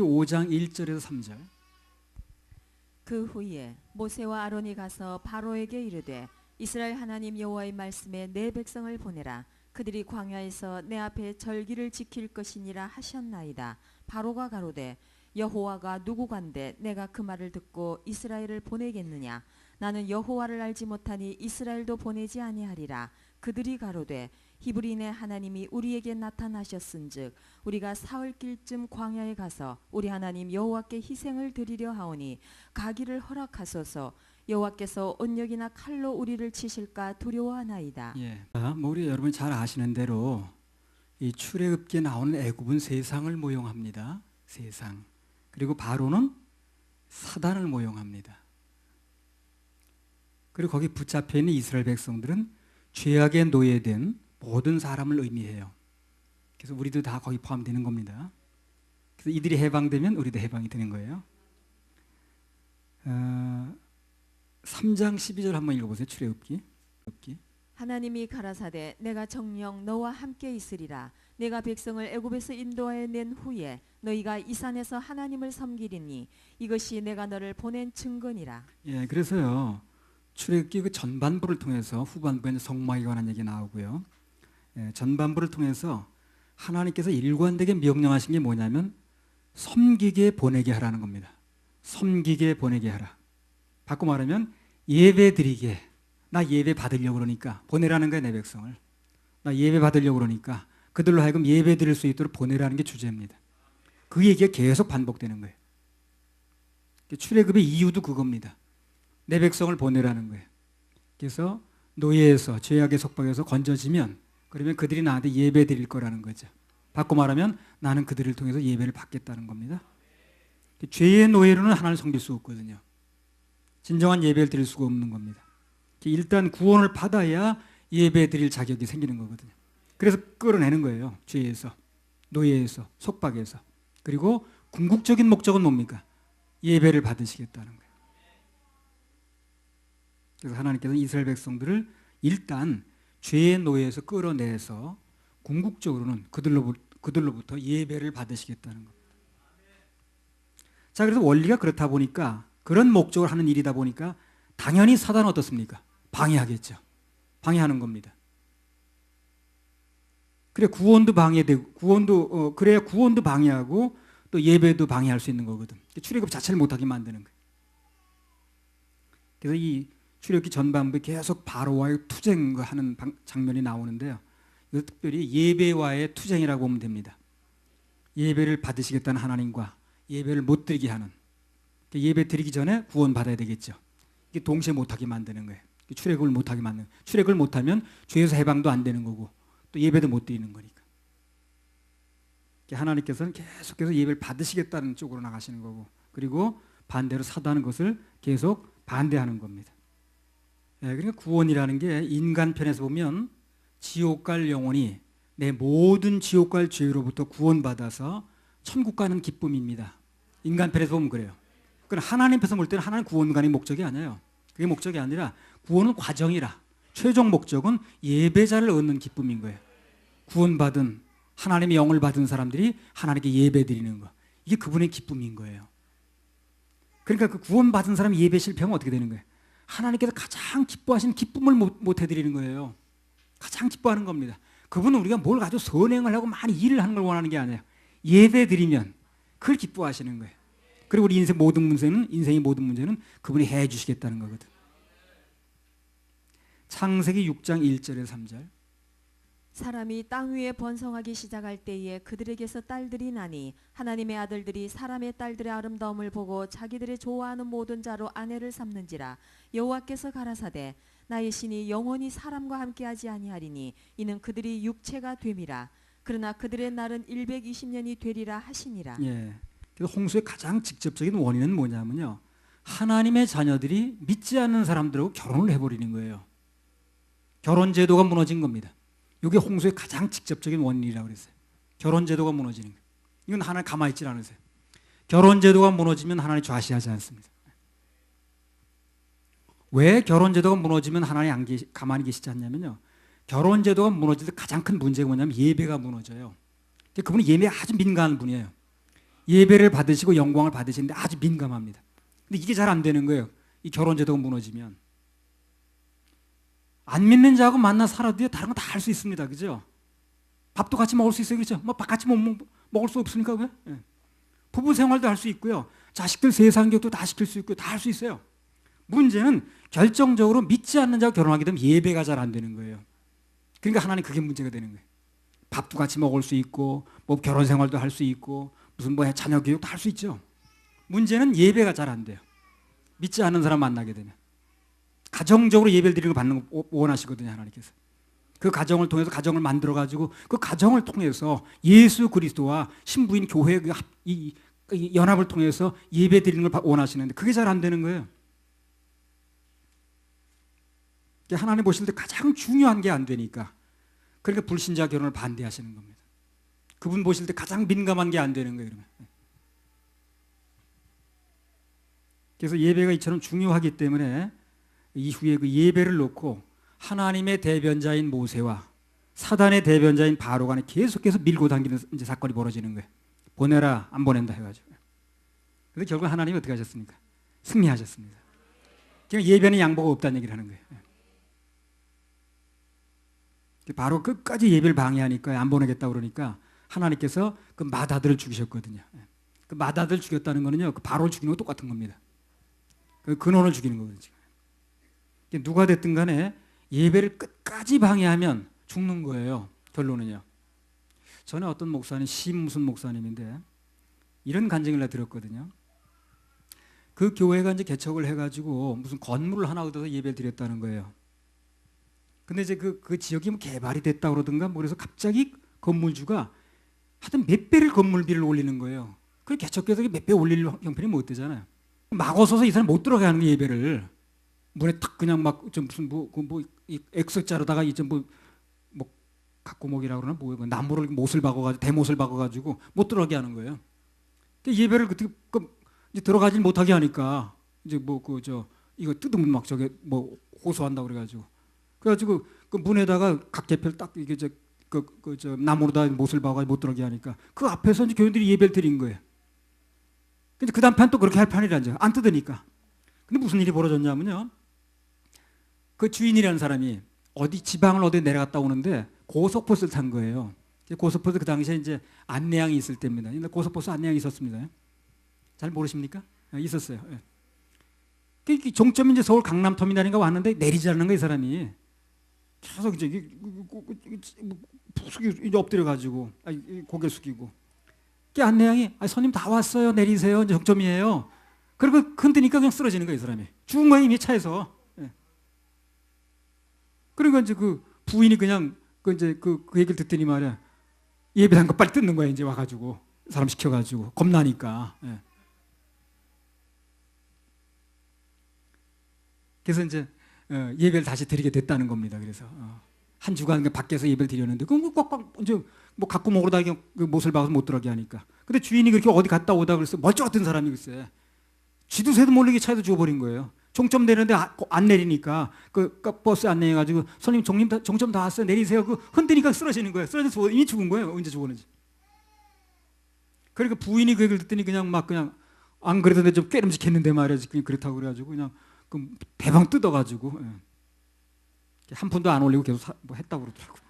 5장 1절에서 3절. 그 후에 모세와 아론이 가서 바로에게 이르되 이스라엘 하나님 여호와의 말씀에 내 백성을 보내라. 그들이 광야에서 내 앞에 절기를 지킬 것이니라 하셨나이다. 바로가 가로되 여호와가 누구간데 내가 그 말을 듣고 이스라엘을 보내겠느냐. 나는 여호와를 알지 못하니 이스라엘도 보내지 아니하리라. 그들이 가로되 히브리인의 하나님이 우리에게 나타나셨은즉 우리가 사흘길쯤 광야에 가서 우리 하나님 여호와께 희생을 드리려 하오니 가기를 허락하소서. 여호와께서 온역이나 칼로 우리를 치실까 두려워하나이다. 우리 여러분 잘 아시는 대로 이 출애굽기에 나오는 애굽은 세상을 모용합니다. 세상. 그리고 바로는 사단을 모용합니다. 그리고 거기 붙잡혀 있는 이스라엘 백성들은 죄악에 노예된 모든 사람을 의미해요. 그래서 우리도 다 거기 포함되는 겁니다. 그래서 이들이 해방되면 우리도 해방이 되는 거예요. 3장 12절 한번 읽어보세요. 출애굽기. 하나님이 가라사대 내가 정녕 너와 함께 있으리라. 내가 백성을 애굽에서 인도하여 낸 후에 너희가 이 산에서 하나님을 섬기리니 이것이 내가 너를 보낸 증거니라. 그래서요. 출애굽기 그 전반부를 통해서 후반부에는 성막에 관한 얘기 나오고요. 전반부를 통해서 하나님께서 일관되게 명령하신 게 뭐냐면 섬기게 보내게 하라는 겁니다. 섬기게 보내게 하라. 바꿔 말하면 예배 드리게. 나 예배 받으려고 그러니까 보내라는 거야, 내 백성을. 나 예배 받으려고 그러니까 그들로 하여금 예배 드릴 수 있도록 보내라는 게 주제입니다. 그 얘기가 계속 반복되는 거예요. 출애굽의 이유도 그겁니다. 내 백성을 보내라는 거예요. 그래서 노예에서 죄악의 속박에서 건져지면 그러면 그들이 나한테 예배 드릴 거라는 거죠. 바꿔 말하면 나는 그들을 통해서 예배를 받겠다는 겁니다. 죄의 노예로는 하나님을 섬길 수 없거든요. 진정한 예배를 드릴 수가 없는 겁니다. 일단 구원을 받아야 예배 드릴 자격이 생기는 거거든요. 그래서 끌어내는 거예요. 죄에서, 노예에서, 속박에서. 그리고 궁극적인 목적은 뭡니까? 예배를 받으시겠다는 거예요. 그래서 하나님께서는 이스라엘 백성들을 일단 죄의 노예에서 끌어내서 궁극적으로는 그들로부터 예배를 받으시겠다는 겁니다. 자, 그래서 원리가 그렇다 보니까 그런 목적을 하는 일이다 보니까 당연히 사단은 어떻습니까? 방해하겠죠. 방해하는 겁니다. 그래 구원도 방해되고 그래야 구원도 방해하고 또 예배도 방해할 수 있는 거거든. 출애굽 자체를 못하게 만드는 거예요. 그래서 이 출애굽기 전반부에 계속 바로와의 투쟁하는 장면이 나오는데요. 이거 특별히 예배와의 투쟁이라고 보면 됩니다. 예배를 받으시겠다는 하나님과 예배를 못 드리게 하는. 예배 드리기 전에 구원 받아야 되겠죠. 이게 동시에 못하게 만드는 거예요. 출애굽을 못하게 만드는. 출애굽을 못하면 죄에서 해방도 안 되는 거고 또 예배도 못 드리는 거니까. 하나님께서는 계속해서 예배를 받으시겠다는 쪽으로 나가시는 거고, 그리고 반대로 사단은 것을 계속 반대하는 겁니다. 그러니까 구원이라는 게 인간 편에서 보면 지옥 갈 영혼이 내 모든 지옥 갈 죄로부터 구원받아서 천국 가는 기쁨입니다. 인간 편에서 보면 그래요. 그러나 하나님 편에서 볼 때는 하나님 구원관이 목적이 아니에요. 그게 목적이 아니라 구원은 과정이라 최종 목적은 예배자를 얻는 기쁨인 거예요. 구원받은 하나님의 영을 받은 사람들이 하나님께 예배 드리는 거, 이게 그분의 기쁨인 거예요. 그러니까 그 구원받은 사람이 예배 실패하면 어떻게 되는 거예요? 하나님께서 가장 기뻐하시는 기쁨을 못 해드리는 거예요. 가장 기뻐하는 겁니다. 그분은 우리가 뭘 가지고 선행을 하고 많이 일을 하는 걸 원하는 게 아니에요. 예배 드리면 그걸 기뻐하시는 거예요. 그리고 우리 인생의 모든 문제는 그분이 해주시겠다는 거거든. 창세기 6장 1절에서 3절. 사람이 땅 위에 번성하기 시작할 때에 그들에게서 딸들이 나니 하나님의 아들들이 사람의 딸들의 아름다움을 보고 자기들의 좋아하는 모든 자로 아내를 삼는지라. 여호와께서 가라사대 나의 신이 영원히 사람과 함께하지 아니하리니 이는 그들이 육체가 됨이라. 그러나 그들의 날은 120년이 되리라 하시니라. 그래서 홍수의 가장 직접적인 원인은 뭐냐면요, 하나님의 자녀들이 믿지 않는 사람들하고 결혼을 해버리는 거예요. 결혼 제도가 무너진 겁니다. 이게 홍수의 가장 직접적인 원인이라고 그랬어요. 결혼 제도가 무너지는 거예요. 이건 하나님 가만히 있지 않으세요. 결혼 제도가 무너지면 하나님 좌시하지 않습니다. 왜 결혼 제도가 무너지면 하나님 가만히 계시지 않냐면요, 결혼 제도가 무너질 때 가장 큰 문제가 뭐냐면 예배가 무너져요. 그분은 예배에 아주 민감한 분이에요. 예배를 받으시고 영광을 받으시는데 아주 민감합니다. 근데 이게 잘 안 되는 거예요. 이 결혼 제도가 무너지면. 안 믿는 자하고 만나 살아도 다른 거 다 할 수 있습니다. 그죠? 밥도 같이 먹을 수 있어요. 그렇죠? 뭐 같이 먹을 수 없으니까 왜? 예. 부부 생활도 할 수 있고요. 자식들 세상 교육도 다 시킬 수 있고요. 다 할 수 있어요. 문제는 결정적으로 믿지 않는 자와 결혼하게 되면 예배가 잘 안 되는 거예요. 그러니까 하나님 그게 문제가 되는 거예요. 밥도 같이 먹을 수 있고 뭐 결혼 생활도 할 수 있고 무슨 뭐 자녀 교육도 할 수 있죠. 문제는 예배가 잘 안 돼요. 믿지 않는 사람 만나게 되면. 가정적으로 예배를 드리는 거 받는 거 원하시거든요. 하나님께서. 그 가정을 통해서 가정을 만들어 가지고 그 가정을 통해서 예수 그리스도와 신부인 교회의 이 연합을 통해서 예배 드리는 걸 원하시는데 그게 잘 안 되는 거예요. 하나님 보실 때 가장 중요한 게 안 되니까 그러니까 불신자 결혼을 반대하시는 겁니다. 그분 보실 때 가장 민감한 게 안 되는 거예요. 그러면. 그래서 예배가 이처럼 중요하기 때문에 이후에 그 예배를 놓고 하나님의 대변자인 모세와 사단의 대변자인 바로 간에 계속해서 밀고 당기는 이제 사건이 벌어지는 거예요. 보내라 안 보낸다 해가지고. 그래서 결국 하나님이 어떻게 하셨습니까? 승리하셨습니다. 그러니까 예배는 양보가 없다는 얘기를 하는 거예요. 바로 끝까지 예배를 방해하니까 안 보내겠다 그러니까 하나님께서 그 맏아들을 죽이셨거든요. 그 맏아들 죽였다는 거는요, 그 바로를 죽이는 거 똑같은 겁니다. 그 근원을 죽이는 거거든요. 누가 됐든 간에 예배를 끝까지 방해하면 죽는 거예요. 결론은요. 전에 어떤 목사님, 무슨 목사님인데 이런 간증을 내가 들었거든요. 그 교회가 이제 개척을 해가지고 무슨 건물을 하나 얻어서 예배를 드렸다는 거예요. 근데 이제 그 지역이 뭐 개발이 됐다 그러든가 뭐 그래서 갑자기 건물주가 하여튼 몇 배를 건물비를 올리는 거예요. 그 개척교회에서 몇 배 올릴 형편이 못 되잖아요. 막 어서서 이 사람 못 들어가게 하는 거 예배를. 문에 탁 그냥 막 좀 무슨 뭐 X자로다가 이제 뭐 각고목이라고 그러나 뭐 나무를 못을 박아가지고 대못을 박아가지고 못 들어가게 하는 거예요. 근데 예배를 그때 이제 들어가지 못하게 하니까 이제 뭐 이거 뜯으면 막 저게 뭐 호소한다 그래가지고 그 문에다가 각 개표를 딱 이게 저 나무로다 못을 박아가지고 못 들어가게 하니까 그 앞에서 이제 교인들이 예배를 드린 거예요. 근데 그 다음 판 또 그렇게 할 판이라죠. 안 뜯으니까. 근데 무슨 일이 벌어졌냐면요. 그 주인이라는 사람이 어디 지방을 어디 내려갔다 오는데 고속버스를 탄 거예요. 고속버스 그 당시에 이제 안내양이 있을 때입니다. 근데 고속버스 안내양이 있었습니다. 잘 모르십니까? 있었어요. 그 종점이 이제 서울 강남터미널인가 왔는데 내리지 않는 거예요, 이 사람이. 계속 이제 이제 엎드려 가지고 고개 숙이고. 그 안내양이 손님 다 왔어요, 내리세요, 이제 정점이에요. 그리고 흔드니까 그냥 쓰러지는 거예요, 이 사람이. 죽은 거예요, 이미 차에서. 그러니까 이제 그 부인이 그냥 그 얘기를 듣더니 말이야. 예배한 거 빨리 뜯는 거야, 이제 와가지고. 사람 시켜가지고. 겁나니까. 그래서 이제 예배를 다시 드리게 됐다는 겁니다. 그래서 한 주간 밖에서 예배를 드렸는데 그럼 꽉꽉 이제 뭐 갖고 먹으러다 그 못을 박아서 못 들어가게 하니까. 근데 주인이 그렇게 어디 갔다 오다 그래서 멀쩡 같은 사람이 글쎄. 쥐도 새도 모르게 차에서 죽어버린 거예요. 종점 내리는데 안 내리니까 그 버스 안 내려가지고 손님 종점 다 왔어요, 내리세요. 그 흔드니까 쓰러지는 거예요. 쓰러져서 이미 죽은 거예요. 언제 죽었는지. 그러니까 부인이 그 얘기를 듣더니 그냥 안 그래도 내 좀 꾀름직했는데 말이야. 그냥 그렇다고 그래가지고 그냥 그 대방 뜯어가지고 한 푼도 안 올리고 계속 뭐 했다고 그러더라고요.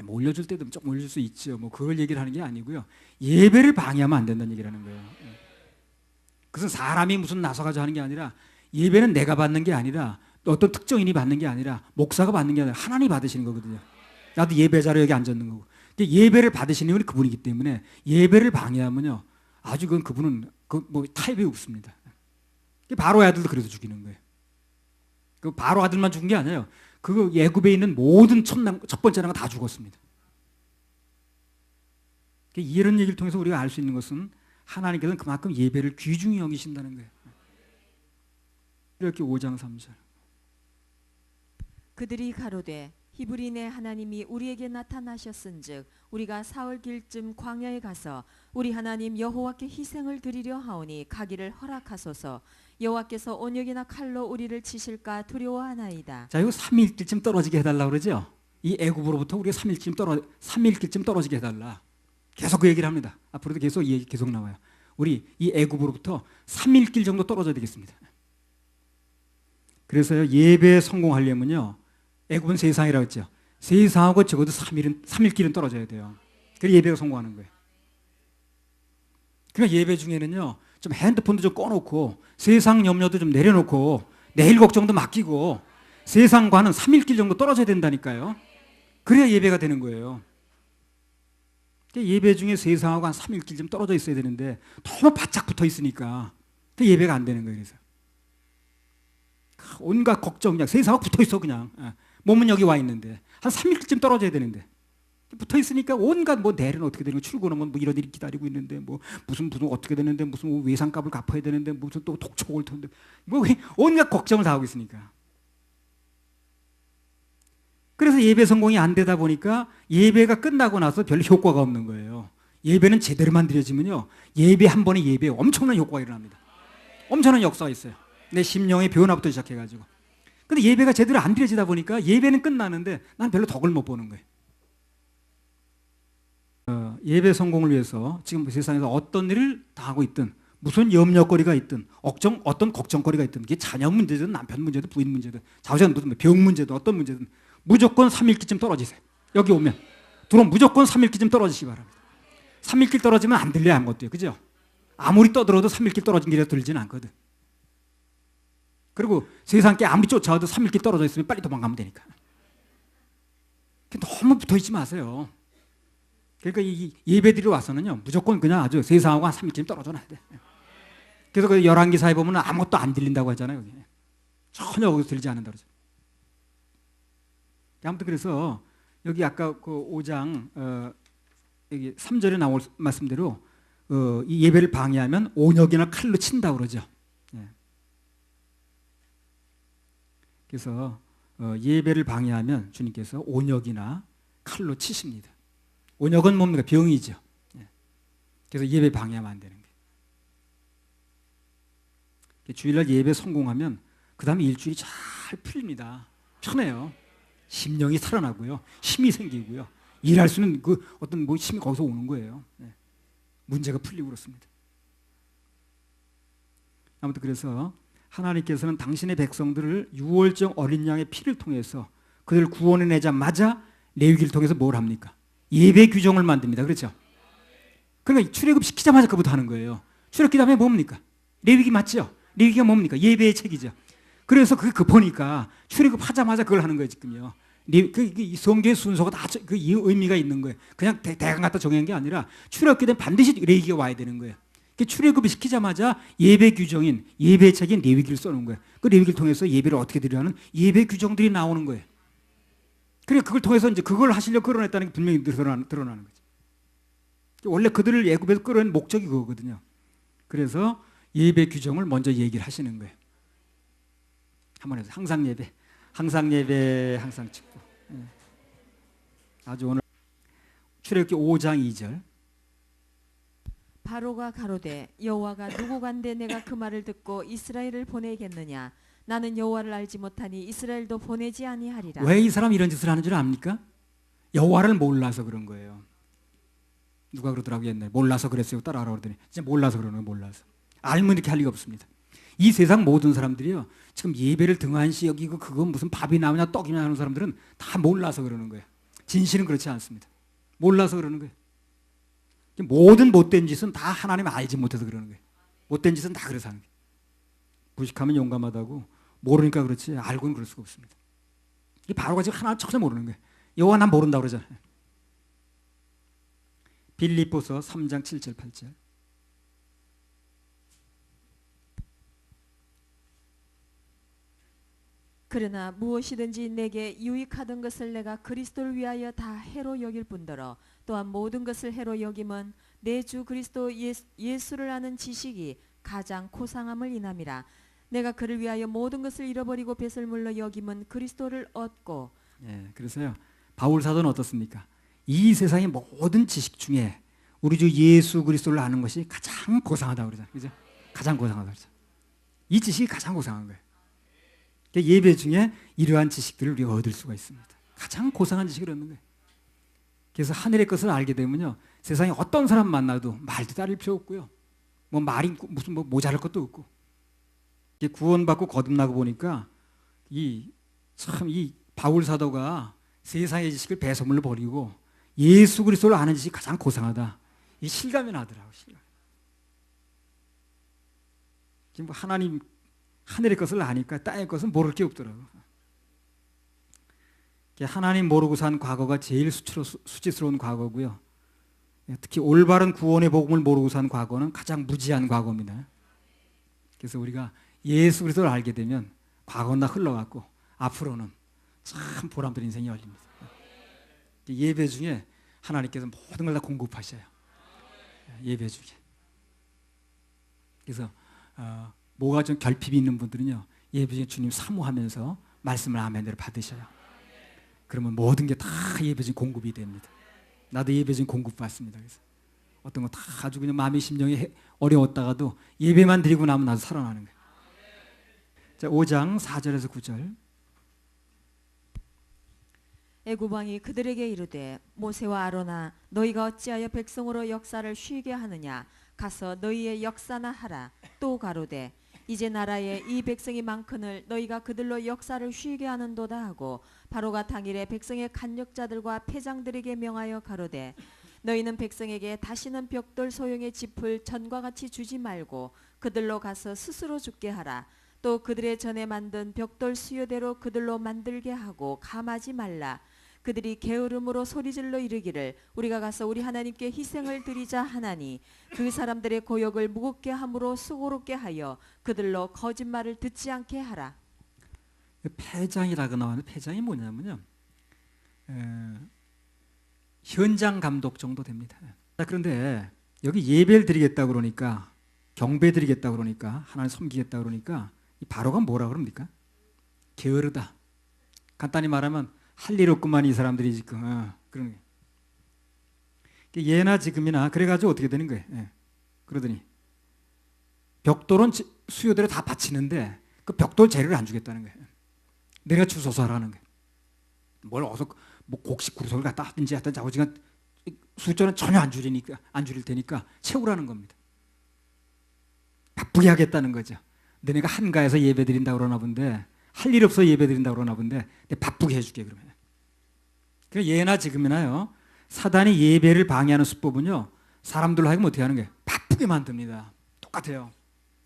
뭐 올려줄 때도 조금 올릴 수 있죠. 뭐 그걸 얘기를 하는 게 아니고요. 예배를 방해하면 안 된다는 얘기를 하는 거예요. 그것은 사람이 무슨 나서가지고 하는 게 아니라 예배는 내가 받는 게 아니라 어떤 특정인이 받는 게 아니라 목사가 받는 게 아니라 하나님이 받으시는 거거든요. 나도 예배자로 여기 앉았는 거고. 예배를 받으시는 분이 그분이기 때문에 예배를 방해하면요. 아주 그분은 뭐 타협이 없습니다. 바로 아들도 그래서 죽이는 거예요. 그 바로 아들만 죽은 게 아니에요. 그 애굽에 있는 모든 첫 번째 나라가 다 죽었습니다. 이런 얘기를 통해서 우리가 알 수 있는 것은 하나님께서는 그만큼 예배를 귀중히 여기신다는 거예요. 이렇게 5장 3절. 그들이 가로되 히브리네 하나님이 우리에게 나타나셨은즉 우리가 사흘 길쯤 광야에 가서 우리 하나님 여호와께 희생을 드리려 하오니 가기를 허락하소서. 여호와께서 온역이나 칼로 우리를 치실까 두려워하나이다. 자, 이거 3일길쯤 떨어지게 해달라 그러죠. 이 애굽으로부터 우리가 3일길쯤 떨어지게 해달라. 계속 그 얘기를 합니다. 앞으로도 계속 이 얘기 계속 나와요. 우리 이 애굽으로부터 3일길 정도 떨어져야 되겠습니다. 그래서요, 예배에 성공하려면요, 애굽은 세상이라고 했죠. 세상하고 적어도 3일길은 떨어져야 돼요. 그래야 예배가 성공하는 거예요. 그러니까 예배 중에는요, 좀 핸드폰도 좀 꺼놓고 세상 염려도 좀 내려놓고 내일 걱정도 맡기고 세상과는 3일길 정도 떨어져야 된다니까요. 그래야 예배가 되는 거예요. 예배 중에 세상하고 한 3일길 좀 떨어져 있어야 되는데 너무 바짝 붙어 있으니까 예배가 안 되는 거예요. 그래서 온갖 걱정, 그냥 세상하고 붙어 있어. 그냥 몸은 여기 와 있는데 한 3일쯤 떨어져야 되는데 붙어 있으니까 온갖 뭐 내일은 어떻게 되는 거, 출근하면 뭐 이런 일이 기다리고 있는데 뭐 무슨 어떻게 되는데 무슨 외상값을 갚아야 되는데 무슨 또 독촉 올 텐데 뭐 온갖 걱정을 다 하고 있으니까. 그래서 예배 성공이 안 되다 보니까 예배가 끝나고 나서 별 효과가 없는 거예요. 예배는 제대로만 드려지면요, 예배 한 번의 예배에 엄청난 효과가 일어납니다. 엄청난 역사가 있어요. 내 심령의 변화부터 시작해가지고. 근데 예배가 제대로 안 드려지다 보니까 예배는 끝나는데 난 별로 덕을 못 보는 거예요. 예배 성공을 위해서 지금 세상에서 어떤 일을 당하고 있든 무슨 염려거리가 있든 어떤 걱정거리가 있든 그게 자녀 문제든 남편 문제든 부인 문제든 자녀든 병 문제든 어떤 문제든 무조건 3일기쯤 떨어지세요. 여기 오면 들어오면 무조건 3일기쯤 떨어지시기 바랍니다. 3일길 떨어지면 안 들려야 한 것도요. 그죠? 아무리 떠들어도 3일길 떨어진 길에 들리지는 않거든. 그리고 세상께 아무리 쫓아와도 3일길 떨어져 있으면 빨리 도망가면 되니까. 너무 붙어있지 마세요. 그러니까 이 예배드리러 와서는요, 무조건 그냥 아주 세상하고 한 3일쯤 떨어져 놔야 돼. 그래서 그 열왕기사에 보면 아무것도 안 들린다고 하잖아요. 여기. 전혀 거기서 들리지 않는다고 그러죠. 아무튼 그래서 여기 아까 그 5장 여기 3절에 나올 말씀대로 이 예배를 방해하면 온역이나 칼로 친다고 그러죠. 예. 그래서 예배를 방해하면 주님께서 온역이나 칼로 치십니다. 온역은 뭡니까? 병이죠. 예. 그래서 예배 방해하면 안 되는 거예요. 주일날 예배 성공하면 그 다음에 일주일이 잘 풀립니다. 편해요. 심령이 살아나고요, 힘이 생기고요, 일할 수 있는 그 어떤 뭐 힘이 거기서 오는 거예요. 네. 문제가 풀리고 그렇습니다. 아무튼 그래서 하나님께서는 당신의 백성들을 유월절 어린 양의 피를 통해서 그들을 구원해내자마자 레위기를 통해서 뭘 합니까? 예배 규정을 만듭니다. 그렇죠? 그러니까 출애굽 시키자마자 그부터 하는 거예요. 출애굽기 다음에 뭡니까? 레위기 맞죠? 레위기가 뭡니까? 예배의 책이죠. 그래서 그게 급하니까 출애굽하자마자 그걸 하는 거예요. 지금요. 그 성경의 순서가 다 그 의미가 있는 거예요. 그냥 대강 갖다 정한 게 아니라 출애굽기 되면 반드시 레위기가 와야 되는 거예요. 출애굽을 시키자마자 예배 규정인 예배 책인 레위기를 써놓은 거예요. 그 레위기를 통해서 예배를 어떻게 드리라는 예배 규정들이 나오는 거예요. 그래 그걸 통해서 이제 그걸 하시려고 끌어냈다는 게 분명히 드러나는 거죠. 원래 그들을 애굽에서 끌어낸 목적이 그거거든요. 그래서 예배 규정을 먼저 얘기를 하시는 거예요. 한번 해서 항상 예배, 항상 축복. 아주 오늘 출애굽기 5장 2절. 바로가 가로되 여호와가 누구간데 내가 그 말을 듣고 이스라엘을 보내겠느냐? 나는 여호와를 알지 못하니 이스라엘도 보내지 아니하리라. 왜 이 사람 이런 짓을 하는 줄 압니까? 여호와를 몰라서 그런 거예요. 누가 그러더라고요 옛날에. 몰라서 그랬어요. 따라하라고 그러더니 진짜 몰라서 그러는 거예요. 몰라서. 알면 이렇게 할 리가 없습니다. 이 세상 모든 사람들이요, 지금 예배를 등한시 여기고 그거 무슨 밥이 나오냐 떡이냐 하는 사람들은 다 몰라서 그러는 거예요. 진실은 그렇지 않습니다. 몰라서 그러는 거예요. 모든 못된 짓은 다 하나님 알지 못해서 그러는 거예요. 못된 짓은 다 그래서 하는 거예요. 무식하면 용감하다고, 모르니까 그렇지 알고는 그럴 수가 없습니다. 이 바로가 지금 하나 전혀 모르는 거예요. 여호와 난 모른다고 그러잖아요. 빌립보서 3장 7절 8절. 그러나 무엇이든지 내게 유익하던 것을 내가 그리스도를 위하여 다 해로 여길 뿐더러 또한 모든 것을 해로 여김은 내 주 그리스도 예수를 아는 지식이 가장 고상함을 인함이라. 내가 그를 위하여 모든 것을 잃어버리고 배설물로 여김은 그리스도를 얻고. 예, 그래서요 바울 사도는 어떻습니까? 이 세상의 모든 지식 중에 우리 주 예수 그리스도를 아는 것이 가장 고상하다고 그러잖아요. 그죠? 가장 고상하다고 그러죠. 이 지식이 가장 고상한 거예요. 예배 중에 이러한 지식들을 우리가 얻을 수가 있습니다. 가장 고상한 지식을 얻는 거예요. 그래서 하늘의 것을 알게 되면요, 세상에 어떤 사람 만나도 말도 따를 필요 없고요. 뭐 말이 무슨 뭐 모자랄 것도 없고. 이게 구원받고 거듭나고 보니까 이 바울 사도가 세상의 지식을 배설물로 버리고 예수 그리스도를 아는 지식이 가장 고상하다. 이 실감이 나더라고요. 실감. 지금 뭐 하나님 하늘의 것을 아니까 땅의 것은 모를 게 없더라고요. 하나님 모르고 산 과거가 제일 수치스러운 과거고요. 특히 올바른 구원의 복음을 모르고 산 과거는 가장 무지한 과거입니다. 그래서 우리가 예수 그리스도를 알게 되면 과거는 다 흘러갔고 앞으로는 참 보람된 인생이 열립니다. 예배 중에 하나님께서 모든 걸 다 공급하셔요. 예배 중에. 그래서 뭐가 좀 결핍이 있는 분들은요, 예배 중에 주님 사모하면서 말씀을 아멘대로 받으셔요. 그러면 모든 게 다 예배 중에 공급이 됩니다. 나도 예배 중에 공급받습니다. 그래서 어떤 거 다 아주 그냥 마음의 심정이 어려웠다가도 예배만 드리고 나면 나도 살아나는 거예요. 자, 5장 4절에서 9절. 애굽왕이 그들에게 이르되 모세와 아론아 너희가 어찌하여 백성으로 역사를 쉬게 하느냐 가서 너희의 역사나 하라. 또 가로되 이제 나라에 이 백성이 많거늘 너희가 그들로 역사를 쉬게 하는도다 하고 바로가 당일에 백성의 간역자들과 패장들에게 명하여 가로되 너희는 백성에게 다시는 벽돌 소용의 짚을 전과 같이 주지 말고 그들로 가서 스스로 죽게 하라. 또 그들의 전에 만든 벽돌 수요대로 그들로 만들게 하고 감하지 말라. 그들이 게으름으로 소리질러 이르기를 우리가 가서 우리 하나님께 희생을 드리자 하나니 그 사람들의 고역을 무겁게 함으로 수고롭게 하여 그들로 거짓말을 듣지 않게 하라. 패장이라고 나왔는데 패장이 뭐냐면요, 현장 감독 정도 됩니다. 그런데 여기 예배를 드리겠다 그러니까, 경배 드리겠다 그러니까, 하나님 섬기겠다 그러니까 이 바로가 뭐라 그럽니까? 게으르다. 간단히 말하면 할 일 없구만 이 사람들이 지금. 그런 게. 예나 지금이나 그래가지고 어떻게 되는 거예요? 그러더니 벽돌은 수요대로 다 바치는데 그 벽돌 재료를 안 주겠다는 거예요. 내가 주소서 하라는 거예요. 뭘 어서 뭐 곡식 구석을 갖다 하든지 자고지가 숫자는 전혀 안 줄일 테니까 채우라는 겁니다. 바쁘게 하겠다는 거죠. 너네가 한가해서 예배 드린다 그러나 본데, 할 일 없어 예배 드린다 그러나 본데 내가 바쁘게 해줄게 그러면. 그러니까 예나 지금이나요, 사단이 예배를 방해하는 수법은요, 사람들로 하여금 어떻게 하는 거예요? 바쁘게 만듭니다. 똑같아요.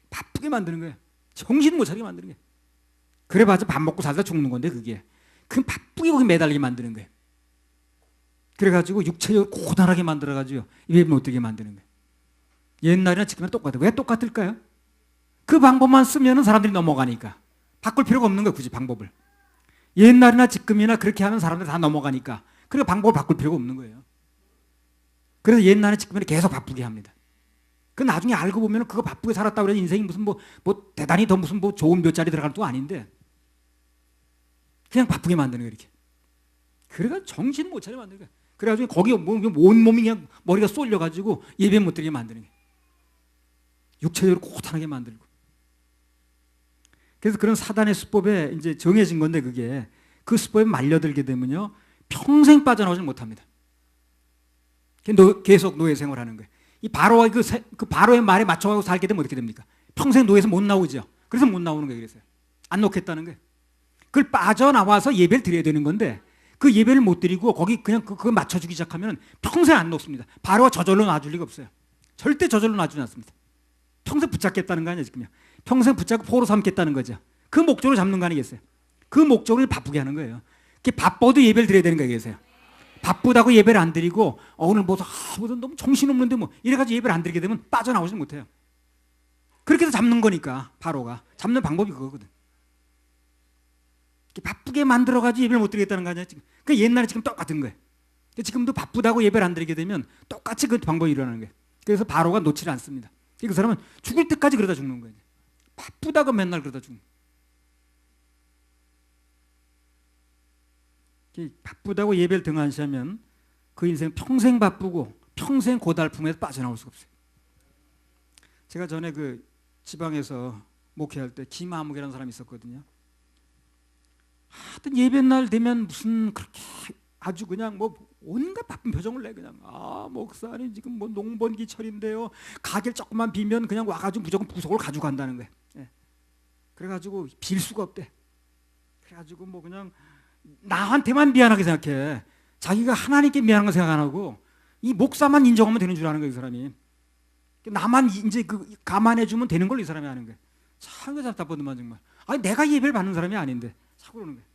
바쁘게 만드는 거예요. 정신 못 차리게 만드는 거예요. 그래봤자 밥 먹고 살다 죽는 건데 그게. 그럼 바쁘게 거기 매달리게 만드는 거예요. 그래가지고 육체적으로 고단하게 만들어가지고 예배 못 드리게 만드는 거예요. 옛날이나 지금이나 똑같아요. 왜 똑같을까요? 그 방법만 쓰면 사람들이 넘어가니까. 바꿀 필요가 없는 거예요, 굳이 방법을. 옛날이나 지금이나 그렇게 하면 사람들이 다 넘어가니까. 그러니까 방법을 바꿀 필요가 없는 거예요. 그래서 옛날에 지금이나 계속 바쁘게 합니다. 그 나중에 알고 보면 그거 바쁘게 살았다고 해서 인생이 무슨 뭐 대단히 더 무슨 뭐 좋은 몇 자리 들어갈 것도 아닌데 그냥 바쁘게 만드는 거예요, 이렇게. 그래가 정신 못 차리게 만드는 거예요. 그래가지고 거기 온 몸이 그냥 머리가 쏠려가지고 예배 못 드리게 만드는 거예요. 육체적으로 고단하게 만들고. 그래서 그런 사단의 수법에 이제 정해진 건데 그게 그 수법에 말려들게 되면요 평생 빠져나오지 못합니다. 계속 노예 생활하는 거예요. 이 바로와 그 바로의 말에 맞춰가고 살게 되면 어떻게 됩니까? 평생 노예에서 못 나오죠. 그래서 못 나오는 거예요. 그래서 안 놓겠다는 거예요. 그걸 빠져나와서 예배를 드려야 되는 건데 그 예배를 못 드리고 거기 그냥 그거 맞춰주기 시작하면 평생 안 놓습니다. 바로가 저절로 놔줄 리가 없어요. 절대 저절로 놔주지 않습니다. 평생 붙잡겠다는 거 아니에요, 지금요. 평생 붙잡고 포로 삼겠다는 거죠. 그 목적으로 잡는 거 아니겠어요? 그 목적으로 바쁘게 하는 거예요. 바빠도 예배를 드려야 되는 거예요, 그래서요. 바쁘다고 예배를 안 드리고 오늘 무슨 너무 정신없는데 뭐 이래가지고 예배를 안 드리게 되면 빠져나오지 못해요. 그렇게 해서 잡는 거니까 바로가. 잡는 방법이 그거거든. 바쁘게 만들어가지고 예배를 못 드리겠다는 거 아니야, 지금. 그 옛날에 지금 똑같은 거예요. 지금도 바쁘다고 예배를 안 드리게 되면 똑같이 그 방법이 일어나는 거예요. 그래서 바로가 놓지를 않습니다. 그 사람은 죽을 때까지 그러다 죽는 거예요. 바쁘다고 맨날 그러다 죽는 거예요. 바쁘다고 예배를 등한시하면 그 인생 평생 바쁘고 평생 고달픔에서 빠져나올 수가 없어요. 제가 전에 그 지방에서 목회할 때 김아묵이라는 사람이 있었거든요. 하여튼 예배 날 되면 무슨 그렇게 아주 그냥 뭐 온갖 바쁜 표정을 내. 그냥 목사님 지금 뭐 농번기철인데요, 가게를 조금만 비면 그냥 와가지고 무조건 부속을 가지고 간다는 거예요. 예. 그래가지고 빌 수가 없대. 그래가지고 뭐 그냥 나한테만 미안하게 생각해. 자기가 하나님께 미안한 거 생각 안 하고 이 목사만 인정하면 되는 줄 아는 거예요, 이 사람이. 나만 이제 감안해주면 되는 걸 이 사람이 하는 거예요. 참 답답하더만 정말. 아니 내가 예배를 받는 사람이 아닌데 자꾸 그러는 거예요.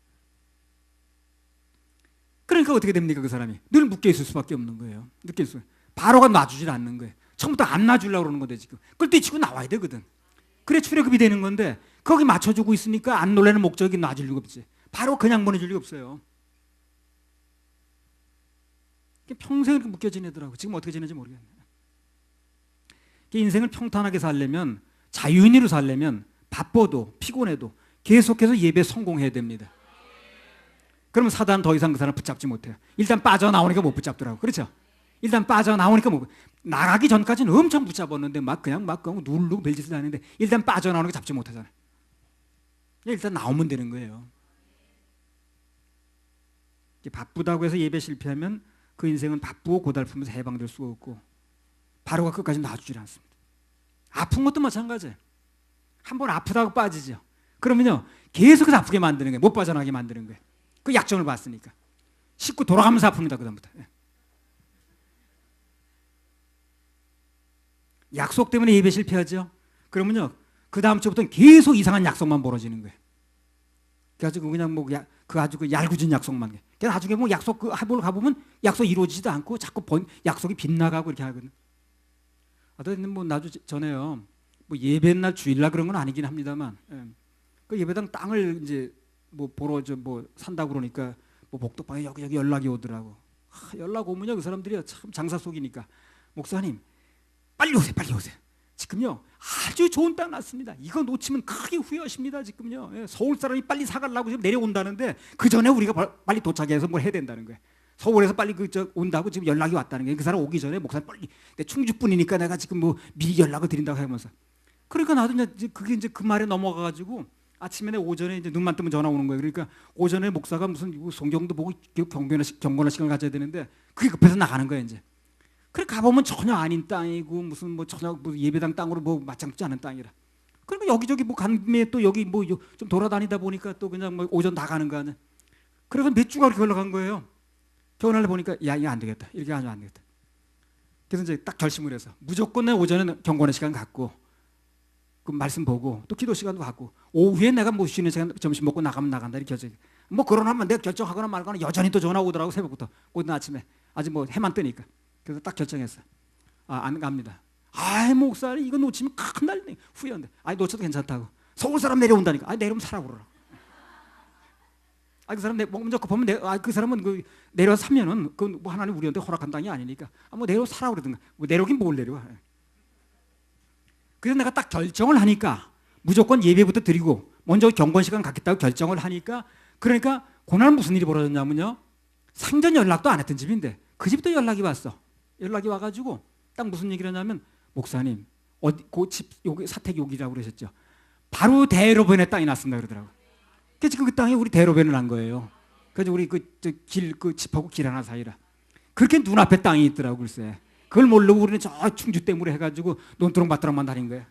그러니까 어떻게 됩니까? 그 사람이 늘 묶여 있을 수밖에 없는 거예요. 묶여 있어요. 바로가 놔주질 않는 거예요. 처음부터 안 놔주려고 그러는 건데 지금 그걸 뛰치고 나와야 되거든. 그래 출애굽이 되는 건데 거기 맞춰주고 있으니까 안 놀라는 목적이 놔줄 리가 없지. 바로 그냥 보내줄 리가 없어요. 평생 이렇게 묶여 지내더라고. 지금 어떻게 지내는지 모르겠네. 인생을 평탄하게 살려면, 자유인으로 살려면 바빠도 피곤해도 계속해서 예배에 성공해야 됩니다. 그러면 사단은 더 이상 그 사람을 붙잡지 못해요. 일단 빠져나오니까 못 붙잡더라고. 그렇죠? 일단 빠져나오니까 못, 나가기 전까지는 엄청 붙잡았는데 막 누르고 벨짓을 하는데 일단 빠져나오니까 잡지 못하잖아요. 일단 나오면 되는 거예요. 바쁘다고 해서 예배 실패하면 그 인생은 바쁘고 고달프면서 해방될 수가 없고 바로가 끝까지 놔주질 않습니다. 아픈 것도 마찬가지예요. 한번 아프다고 빠지죠. 그러면요 계속해서 아프게 만드는 거예요. 못 빠져나가게 만드는 거예요. 그 약점을 봤으니까. 씻고 돌아가면서 아픕니다. 그 다음부터. 약속 때문에 예배 실패하죠. 그러면요 그 다음 주부터는 계속 이상한 약속만 벌어지는 거예요. 그래가지고 그냥 그 아주 그 얄궂은 약속만. 그래서 나중에 뭐 약속 그 합을 가보면 약속 이루어지지도 않고 자꾸 약속이 빗나가고 이렇게 하거든. 뭐 나도 전에요. 뭐 예배날 주일날 그런 건 아니긴 합니다만, 그 예배당 땅을 이제 뭐 보러 뭐 산다고 그러니까 뭐 복덕방에 여기 연락이 오더라고. 연락 오면요 그 사람들이 참 장사 속이니까 목사님 빨리 오세요, 빨리 오세요. 지금요 아주 좋은 땅 났습니다. 이거 놓치면 크게 후회하십니다. 지금요 서울 사람이 빨리 사가려고 지금 내려온다는데 그 전에 우리가 빨리 도착해서 뭘 해야 된다는 거예요. 서울에서 빨리 온다고 지금 연락이 왔다는 거예요. 그 사람 오기 전에 목사님 빨리 내 충주뿐이니까 내가 지금 뭐 미리 연락을 드린다고 하면서. 그러니까 나도 이제 그게 이제 그 말에 넘어가가지고 아침에 오전에 이제 눈만 뜨면 전화 오는 거예요. 그러니까 오전에 목사가 무슨 성경도 보고 경건의 시간을 가져야 되는데 그게 급해서 나가는 거예요 이제. 그래 가보면 전혀 아닌 땅이고 무슨 뭐 전혀 뭐 예배당 땅으로 뭐 마땅치 않은 땅이라. 그러니까 여기저기 뭐 간에 또 여기 뭐 좀 돌아다니다 보니까 또 그냥 뭐 오전 나가는 거 아니야. 그래서 몇 주가 그렇게 올라간 거예요. 결혼을 보니까 야 이거 안 되겠다. 이렇게 하면 안 되겠다. 그래서 이제 딱 결심을 해서 무조건 내 오전에 경건의 시간 갖고 그 말씀 보고 또 기도 시간도 갖고 오후에 내가 뭐 쉬는 시간 점심 먹고 나가면 나간다 이렇게 결정. 뭐 그러나면 내가 결정하거나 말거나 여전히 또 전화 오더라고 새벽부터 오늘 아침에 아직 뭐 해만 뜨니까. 그래서 딱 결정했어. 안 갑니다. 아이 목사님 이거 놓치면 큰날 후회한대. 아니 놓쳐도 괜찮다고. 서울 사람 내려온다니까. 아니 내려오면 사라고 그러라. 그 사람 먼저 보면 그 사람은 그 내려와서 사면은 그 뭐 하나님 우리한테 허락한 땅이 아니니까 뭐 내려 사라고 그러든가. 뭐 내려오긴 뭘 내려와. 그래서 내가 딱 결정을 하니까 무조건 예배부터 드리고 먼저 경건 시간 갖겠다고 결정을 하니까 그러니까 그날 무슨 일이 벌어졌냐면요. 상전 연락도 안 했던 집인데 그 집부터 연락이 왔어. 연락이 와가지고 딱 무슨 얘기를 하냐면 목사님 어디 그 집 여기 사택 여기라고 그러셨죠. 바로 대로변에 땅이 났습니다 그러더라고. 그래서 지금 그 땅에 우리 대로변을 난 거예요. 그래서 우리 그 집하고 길 하나 사이라 그렇게 눈앞에 땅이 있더라고 글쎄. 그걸 모르고 우리는 저 충주 댐으로 해가지고 논두렁밭두렁만 다닌 거예요.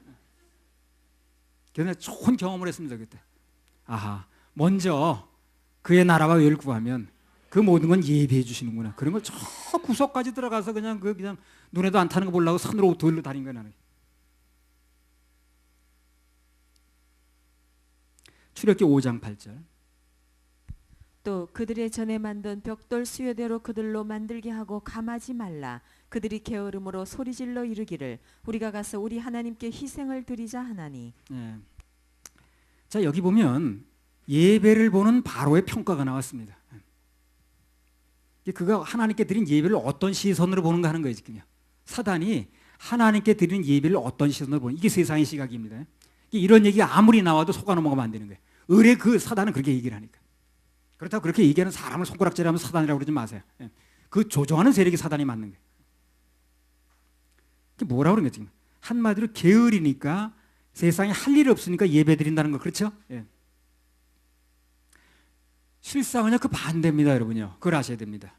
그래서 좋은 경험을 했습니다 그때. 아하 먼저 그의 나라와 의를 구하면 그 모든 건 예배해 주시는구나. 그런 걸 저 구석까지 들어가서 그냥 눈에도 안 타는 거 보려고 산으로 돌로 다닌 거야 나는. 출애굽기 5장 8절. 또 그들의 전에 만든 벽돌 수요대로 그들로 만들게 하고 감하지 말라. 그들이 게으름으로 소리질러 이르기를 우리가 가서 우리 하나님께 희생을 드리자 하나니. 네. 자 여기 보면 예배를 보는 바로의 평가가 나왔습니다. 그가 하나님께 드린 예배를 어떤 시선으로 보는가 하는 거예요 지금요. 사단이 하나님께 드리는 예배를 어떤 시선으로 보는 이게 세상의 시각입니다. 이런 얘기가 아무리 나와도 속아 넘어가면 안 되는 거예요. 의뢰 그 사단은 그렇게 얘기를 하니까. 그렇다고 그렇게 얘기하는 사람을 손가락질하면 사단이라고 그러지 마세요. 그 조종하는 세력이 사단이 맞는 거예요. 그게 뭐라고 그런 거예요 지금. 한마디로 게으르니까 세상에 할 일 없으니까 예배 드린다는 거 그렇죠? 예. 실상은요 그 반대입니다 여러분요. 그걸 아셔야 됩니다.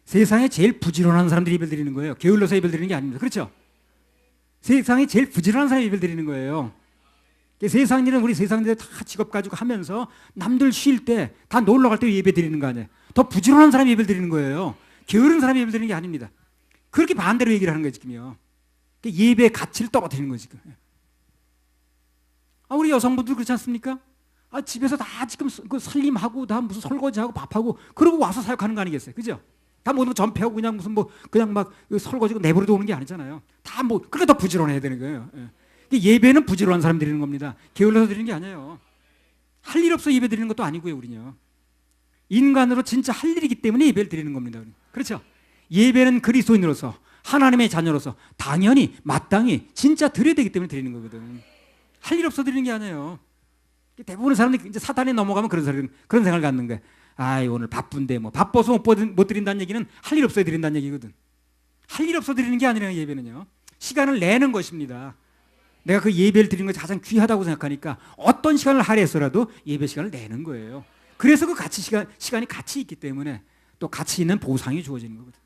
세상에 제일 부지런한 사람들이 예배를 드리는 거예요. 게을러서 예배를 드리는 게 아닙니다. 그렇죠? 세상에 제일 부지런한 사람이 예배를 드리는 거예요. 세상 일은 우리 세상 일을 다 직업 가지고 하면서 남들 쉴 때 다 놀러 갈 때 예배 드리는 거 아니에요. 더 부지런한 사람이 예배를 드리는 거예요. 게으른 사람이 예배를 드리는 게 아닙니다. 그렇게 반대로 얘기를 하는 거예요, 지금요. 예배의 가치를 떨어뜨리는 거지. 우리 여성분들 그렇지 않습니까? 집에서 다 지금 그 살림하고 다 무슨 설거지하고 밥하고 그러고 와서 사역하는 거 아니겠어요? 그죠? 다 모든 거 전폐하고 그냥 무슨 뭐 그냥 막 설거지고 내버려두고 오는 게 아니잖아요. 다 뭐 그래 더 부지런해야 되는 거예요. 예배는 부지런한 사람 드리는 겁니다. 게을러서 드리는 게 아니에요. 할 일 없어 예배 드리는 것도 아니고요, 우리는요. 인간으로 진짜 할 일이기 때문에 예배를 드리는 겁니다. 그렇죠? 예배는 그리스도인으로서 하나님의 자녀로서 당연히 마땅히 진짜 드려야 되기 때문에 드리는 거거든. 할 일 없어 드리는 게 아니에요. 대부분의 사람들이 이제 사단에 넘어가면 그런 생각을 갖는 거예요. 오늘 바쁜데 뭐 바빠서 못 드린다는 얘기는 할 일 없어야 드린다는 얘기거든. 할 일 없어 드리는 게 아니라 예배는요. 시간을 내는 것입니다. 내가 그 예배를 드리는 것이 가장 귀하다고 생각하니까 어떤 시간을 할애해서라도 예배 시간을 내는 거예요. 그래서 그 시간이 가치 있기 때문에 또 가치 있는 보상이 주어지는 거거든.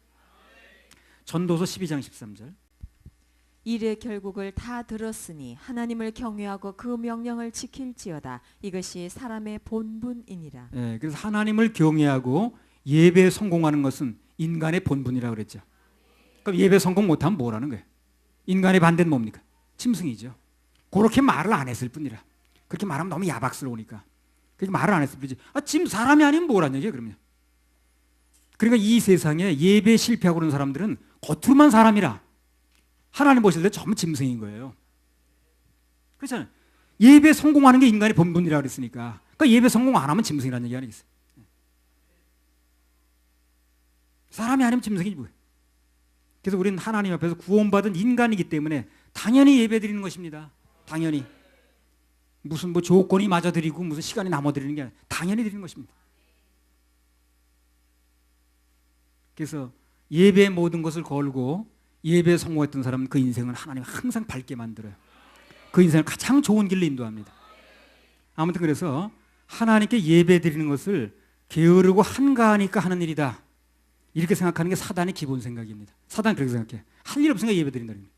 전도서 12장 13절. 일의 결국을 다 들었으니 하나님을 경외하고 그 명령을 지킬지어다. 이것이 사람의 본분이니라. 그래서 하나님을 경외하고 예배에 성공하는 것은 인간의 본분이라고 그랬죠. 그럼 예배 성공 못하면 뭐라는 거예요? 인간의 반대는 뭡니까? 짐승이죠. 그렇게 말을 안 했을 뿐이라. 그렇게 말하면 너무 야박스러우니까. 그렇게 말을 안 했을 뿐이지. 사람이 아니면 뭐란 얘기예요, 그러면? 그러니까 이 세상에 예배에 실패하고 그러는 사람들은 겉으로만 사람이라 하나님 보실 때 전부 짐승인 거예요. 그렇잖아요. 예배 성공하는 게 인간의 본분이라고 그랬으니까. 그러니까 예배 성공 안 하면 짐승이라는 얘기 아니겠어요? 사람이 아니면 짐승이지 뭐예요. 그래서 우리는 하나님 앞에서 구원받은 인간이기 때문에 당연히 예배 드리는 것입니다. 당연히. 무슨 뭐 조건이 맞아 드리고 무슨 시간이 남아 드리는 게 아니라 당연히 드리는 것입니다. 그래서 예배의 모든 것을 걸고 예배에 성공했던 사람은 그 인생을 하나님 항상 밝게 만들어요. 그 인생을 가장 좋은 길로 인도합니다. 아무튼 그래서 하나님께 예배 드리는 것을 게으르고 한가하니까 하는 일이다. 이렇게 생각하는 게 사단의 기본 생각입니다. 사단은 그렇게 생각해요. 할 일 없으니까 예배 드린다는 거예요.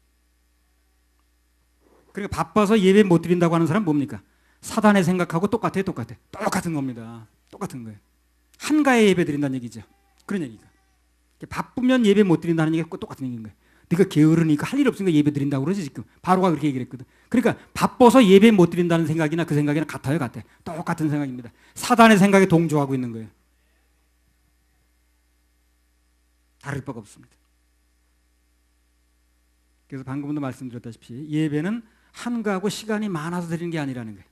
그러니까 바빠서 예배 못 드린다고 하는 사람은 뭡니까? 사단의 생각하고 똑같아요. 똑같은 겁니다. 똑같은 거예요. 한가해 예배 드린다는 얘기죠. 그런 얘기가. 바쁘면 예배 못 드린다는 얘기가 똑같은 얘기인 거예요. 네가 게으르니까 할 일 없으니까 예배 드린다고 그러지 지금. 바로가 그렇게 얘기를 했거든. 그러니까 바빠서 예배 못 드린다는 생각이나 그 생각이나 같아요. 똑같은 생각입니다. 사단의 생각에 동조하고 있는 거예요. 다를 바가 없습니다. 그래서 방금도 말씀드렸다시피 예배는 한가하고 시간이 많아서 드리는 게 아니라는 거예요.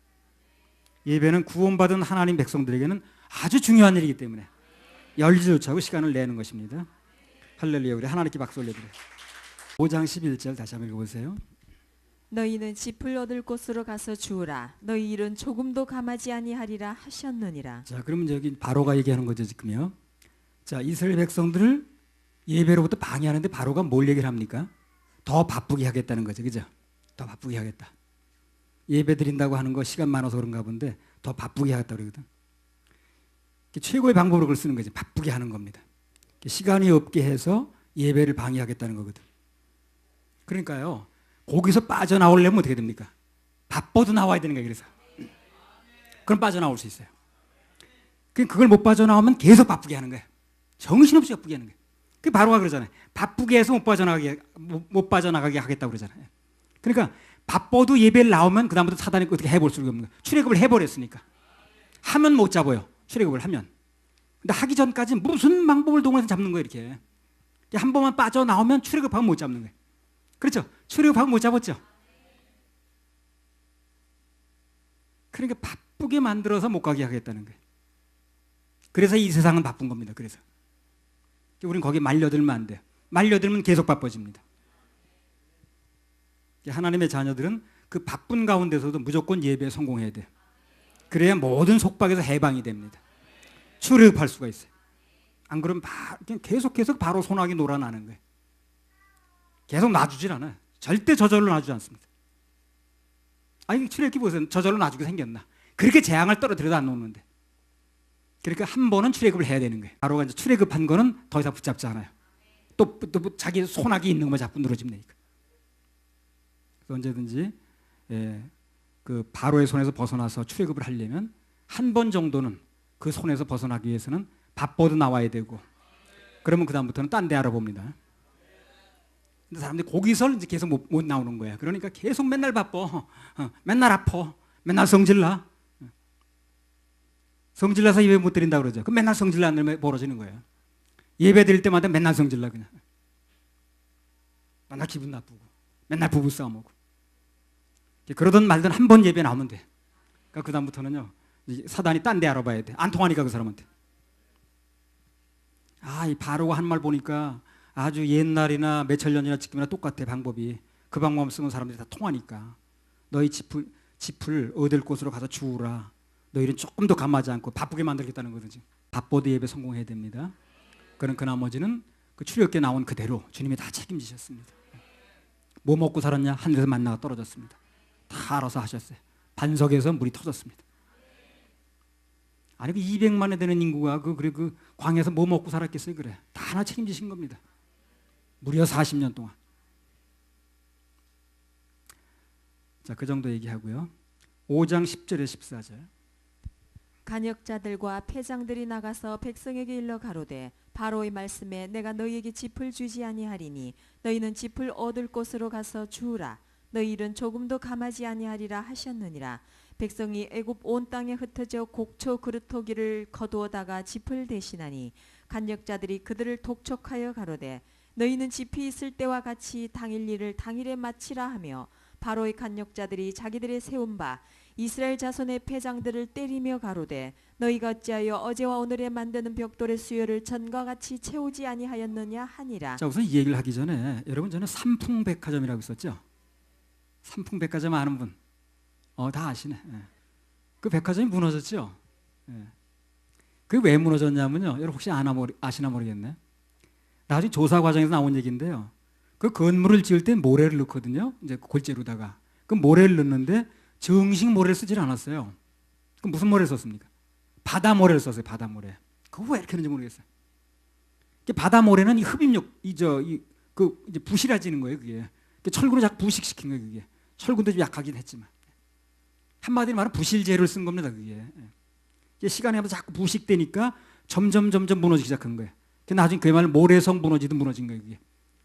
예배는 구원받은 하나님 백성들에게는 아주 중요한 일이기 때문에 열지조차 하고 시간을 내는 것입니다. 할렐루야. 우리 하나님께 박수 올려드려요. 5장 11절 다시 한번 읽어보세요. 너희는 짚을 얻을 곳으로 가서 주우라. 너희 일은 조금도 감하지 아니하리라 하셨느니라. 자, 그러면 여기 바로가 얘기하는 거죠 지금요. 자, 이스라엘 백성들을 예배로부터 방해하는데 바로가 뭘 얘기를 합니까? 더 바쁘게 하겠다는 거죠, 그죠? 더 바쁘게 하겠다. 예배 드린다고 하는 거 시간 많아서 그런가 본데 더 바쁘게 하겠다 그러거든. 최고의 방법으로 그걸 쓰는 거지. 바쁘게 하는 겁니다. 시간이 없게 해서 예배를 방해하겠다는 거거든. 그러니까요, 거기서 빠져나오려면 어떻게 됩니까? 바빠도 나와야 되는 거예요. 그래서 그럼 빠져나올 수 있어요. 그걸 못 빠져나오면 계속 바쁘게 하는 거예요. 정신없이 바쁘게 하는 거예요. 그게 바로가 그러잖아요. 바쁘게 해서 못 빠져나가게 하겠다고 그러잖아요. 그러니까 바빠도 예배를 나오면 그다음부터 사단이 어떻게 해볼 수가 없는 거예요. 출애굽을 해버렸으니까. 하면 못 잡아요. 출애굽을 하면. 근데 하기 전까지 무슨 방법을 동원해서 잡는 거예요. 이렇게. 한 번만 빠져나오면 출애굽하면 못 잡는 거예요. 그렇죠? 출애굽하면 못 잡았죠? 그러니까 바쁘게 만들어서 못 가게 하겠다는 거예요. 그래서 이 세상은 바쁜 겁니다. 그래서 우리는 거기에 말려들면 안 돼요. 말려들면 계속 바빠집니다. 하나님의 자녀들은 그 바쁜 가운데서도 무조건 예배에 성공해야 돼요. 그래야 모든 속박에서 해방이 됩니다. 출애굽할 수가 있어요. 안 그러면 그냥 계속 바로 소나기 놀아나는 거예요. 계속 놔주질 않아요. 절대 저절로 놔주지 않습니다. 출애굽기 보세요. 저절로 놔주게 생겼나. 그렇게 재앙을 떨어뜨려도 안 놓는데. 그러니까 한 번은 출애굽을 해야 되는 거예요. 바로가 이제 출애굽한 거는 더 이상 붙잡지 않아요. 또 자기 손아귀 있는 것만 자꾸 늘어지면 되니까. 그래서 언제든지 그 바로의 손에서 벗어나서 출애굽을 하려면 한 번 정도는 그 손에서 벗어나기 위해서는 바빠도 나와야 되고, 그러면 그 다음부터는 딴 데 알아봅니다. 근데 사람들이 거기서 이제 계속 못 나오는 거야. 그러니까 계속 맨날 바빠, 맨날 아파, 맨날 성질나. 성질나서 예배 못 드린다 그러죠. 그럼 맨날 성질나는 일 벌어지는 거예요. 예배 드릴 때마다 맨날 성질나 그냥. 맨날 기분 나쁘고, 맨날 부부 싸움하고. 그러던 말든 한 번 예배 나오면 돼. 그러니까 그 다음부터는요, 사단이 딴 데 알아봐야 돼. 안 통하니까 그 사람한테. 이 바로가 한 말 보니까 아주 옛날이나 몇천 년이나 지금이나 똑같아 방법이. 그 방법 쓰면 사람들이 다 통하니까. 너희 짚을 얻을 곳으로 가서 주우라. 너희는 조금 더 감하지 않고 바쁘게 만들겠다는 거든지. 바빠도 예배 성공해야 됩니다. 그런 그 나머지는 그 출애굽기에 나온 그대로 주님이 다 책임지셨습니다. 뭐 먹고 살았냐? 하늘에서 만나가 떨어졌습니다. 다 알아서 하셨어요. 반석에서 물이 터졌습니다. 아니 그 200만에 되는 인구가 그 광야에서 뭐 먹고 살았겠어요? 그래. 다 하나 책임지신 겁니다. 무려 40년 동안. 자, 그 정도 얘기하고요. 5장 10절에 14절. 간역자들과 패장들이 나가서 백성에게 일러 가로되 바로의 말씀에 내가 너희에게 짚을 주지 아니하리니 너희는 짚을 얻을 곳으로 가서 주우라. 너희 일은 조금도 감하지 아니하리라 하셨느니라. 백성이 애굽 온 땅에 흩어져 곡초 그루터기를 거두어다가 짚을 대신하니 간역자들이 그들을 독촉하여 가로되 너희는 짚이 있을 때와 같이 당일 일을 당일에 마치라 하며 바로의 간역자들이 자기들의 세운 바 이스라엘 자손의 패장들을 때리며 가로되 너희가 어찌하여 어제와 오늘에 만드는 벽돌의 수요를 전과 같이 채우지 아니하였느냐 하니라. 자, 우선 이 얘기를 하기 전에 여러분, 저는 삼풍백화점이라고 있었죠. 삼풍백화점 아는 분? 다 아시네. 그 백화점이 무너졌죠. 그게 왜 무너졌냐면요, 여러분 혹시 아시나 모르겠네. 나중에 조사 과정에서 나온 얘기인데요. 그 건물을 지을 때 모래를 넣거든요. 이제 골재로다가 그 모래를 넣는데 정식 모래를 쓰질 않았어요. 그럼 무슨 모래를 썼습니까? 바다 모래를 썼어요. 바다 모래. 그거 왜 이렇게 하는지 모르겠어요. 바다 모래는 이 흡입력, 이제 부실해지는 거예요. 그게 철근을 자꾸 부식시킨 거예요. 그게 철근도 좀 약하긴 했지만 한마디로 말하면 부실재료를 쓴 겁니다. 그게 시간이 가면서 자꾸 부식되니까 점점 무너지기 시작한 거예요. 나중에 그야말로 모래성 무너지듯 무너진 거예요. 그게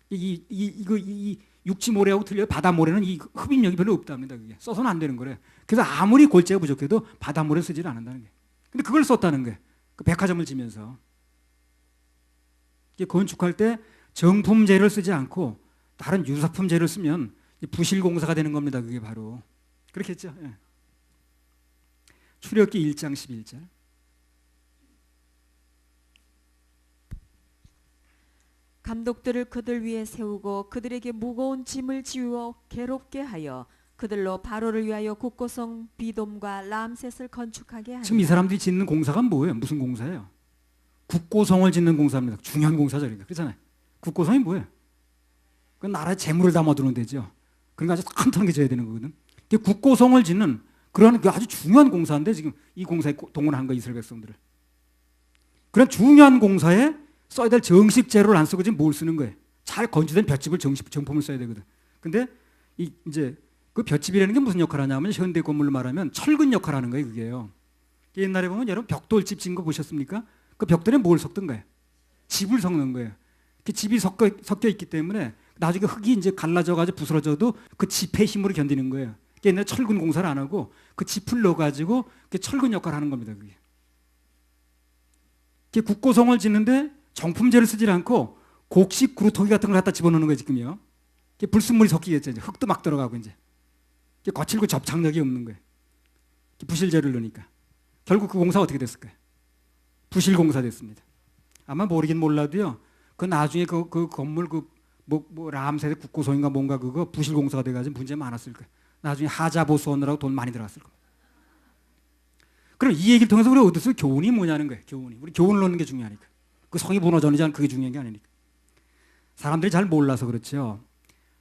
이 육지 모래하고 틀려요. 바다 모래는 이 흡입력이 별로 없답니다. 그게 써서는 안 되는 거래요. 그래서 아무리 골재가 부족해도 바다 모래 쓰지를 않는다는 거예요. 근데 그걸 썼다는 거예요. 그 백화점을 지면서 건축할 때 정품 재료를 쓰지 않고 다른 유사품 재료를 쓰면 부실 공사가 되는 겁니다. 그게 바로 그렇겠죠. 예. 출애굽기 1장 11절. 감독들을 그들 위에 세우고 그들에게 무거운 짐을 지워 괴롭게 하여 그들로 바로를 위하여 국고성 비돔과 람셋을 건축하게 하니라. 지금 이 사람들이 짓는 공사가 뭐예요? 무슨 공사예요? 국고성을 짓는 공사입니다. 중요한 공사죠. 그렇잖아요. 국고성이 뭐예요? 그 나라에 재물을 담아두는 데죠. 그러니까 아주 탄탄하게 져야 되는 거거든. 국고성을 짓는 그런 아주 중요한 공사인데 지금 이 공사에 동원한 거 이스라엘 백성들을. 그런 중요한 공사에 써야 될 정식 재료를 안 쓰고 지금 뭘 쓰는 거예요? 잘 건조된 볏짚을 정품을 써야 되거든. 근데 이제 그 볏짚이라는 게 무슨 역할을 하냐면 현대 건물로 말하면 철근 역할을 하는 거예요. 그게요. 옛날에 보면 여러분 벽돌집 짓는 거 보셨습니까? 그 벽돌에 뭘 섞던 거예요? 집을 섞는 거예요. 그 집이 섞여 있기 때문에 나중에 흙이 이제 갈라져가지고 부스러져도 그 집의 힘으로 견디는 거예요. 옛날에 철근 공사를 안 하고 그 짚을 넣어가지고 철근 역할을 하는 겁니다. 그게. 국고성을 짓는데 정품재를 쓰지 않고 곡식 그루터기 같은 걸 갖다 집어넣는 거예요. 지금요. 불순물이 섞이겠죠. 흙도 막 들어가고 이제 거칠고 접착력이 없는 거예요. 부실재료를 넣으니까 결국 그 공사가 어떻게 됐을까요? 부실공사 됐습니다. 아마 모르긴 몰라도요. 그 나중에 그 건물 뭐 람셋의 국고성인가 뭔가 그거 부실공사가 돼가지고 문제 많았을 거예요. 나중에 하자보수 오느라고 돈 많이 들어갔을 겁니다. 그럼 이 얘기를 통해서 우리가 얻을 수 있는 교훈이 뭐냐는 거예요. 교훈이. 우리 교훈을 얻는 게 중요하니까. 그 성이 무너졌는지 그게 중요한 게 아니니까. 사람들이 잘 몰라서 그렇죠.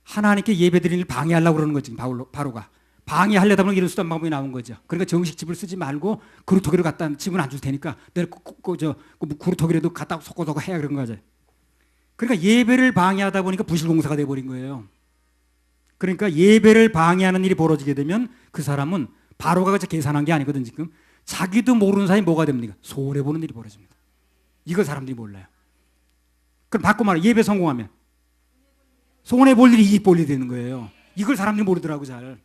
하나님께 예배드리는 일 방해하려고 그러는 거지. 바로가 방해하려다 보면 이런 수단 방법이 나온 거죠. 그러니까 정식 집을 쓰지 말고 그루터기를 갖다 집은 안 줄 테니까 내가 그루터기라도 갖다 섞어서 해야 그런 거죠. 그러니까 예배를 방해하다 보니까 부실공사가 돼버린 거예요. 그러니까 예배를 방해하는 일이 벌어지게 되면 그 사람은 바로가 계산한 게 아니거든. 지금 자기도 모르는 사이에 뭐가 됩니까? 손해보는 일이 벌어집니다. 이걸 사람들이 몰라요. 그럼 바꿔 말해, 예배 성공하면 손해볼 일이 이익 볼 일이 되는 거예요. 이걸 사람들이 모르더라고 잘.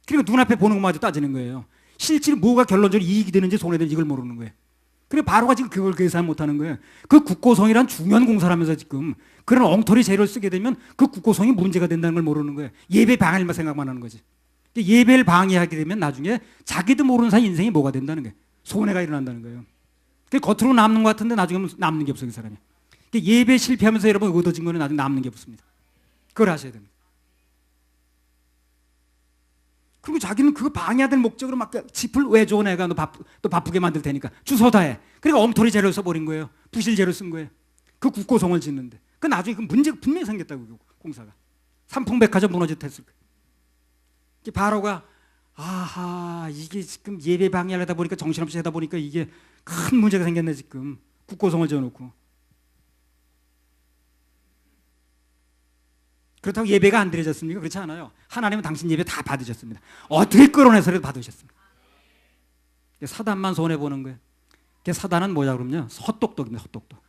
그러니까 눈앞에 보는 것마저 따지는 거예요. 실제로 뭐가 결론적으로 이익이 되는지 손해되는지 이걸 모르는 거예요. 그러니까 바로가 지금 그걸 계산 못하는 거예요. 그 국고성이란 중요한 공사를 하면서 지금 그런 엉터리 재료를 쓰게 되면 그 국고성이 문제가 된다는 걸 모르는 거예요. 예배 방해만 생각만 하는 거지. 예배를 방해하게 되면 나중에 자기도 모르는 사이 인생이 뭐가 된다는 거예요. 손해가 일어난다는 거예요. 겉으로 남는 것 같은데 나중에 남는 게 없어요. 그 사람이. 예배 실패하면서 여러분 얻어진 거는 나중에 남는 게 없습니다. 그걸 하셔야 됩니다. 그리고 자기는 그거 방해하는 목적으로 막 짚을 왜 줘 내가 또 바쁘게 만들 테니까 주소 다 해. 그러니까 엉터리 재료를 써버린 거예요. 부실 재료를 쓴 거예요. 그 국고성을 짓는데 그 나중에 그 문제가 분명히 생겼다고 그 공사가. 삼풍백화점 무너졌을 거예요. 바로가 아하 이게 지금 예배 방해하려다 보니까 정신없이 하다 보니까 이게 큰 문제가 생겼네 지금. 국고성을 지어놓고. 그렇다고 예배가 안 드려졌습니까? 그렇지 않아요. 하나님은 당신 예배 다 받으셨습니다. 어떻게 끌어내서라도 받으셨습니다. 사단만 손해보는 거예요. 사단은 뭐냐 그러면요. 헛똑똑입니다. 헛똑똑.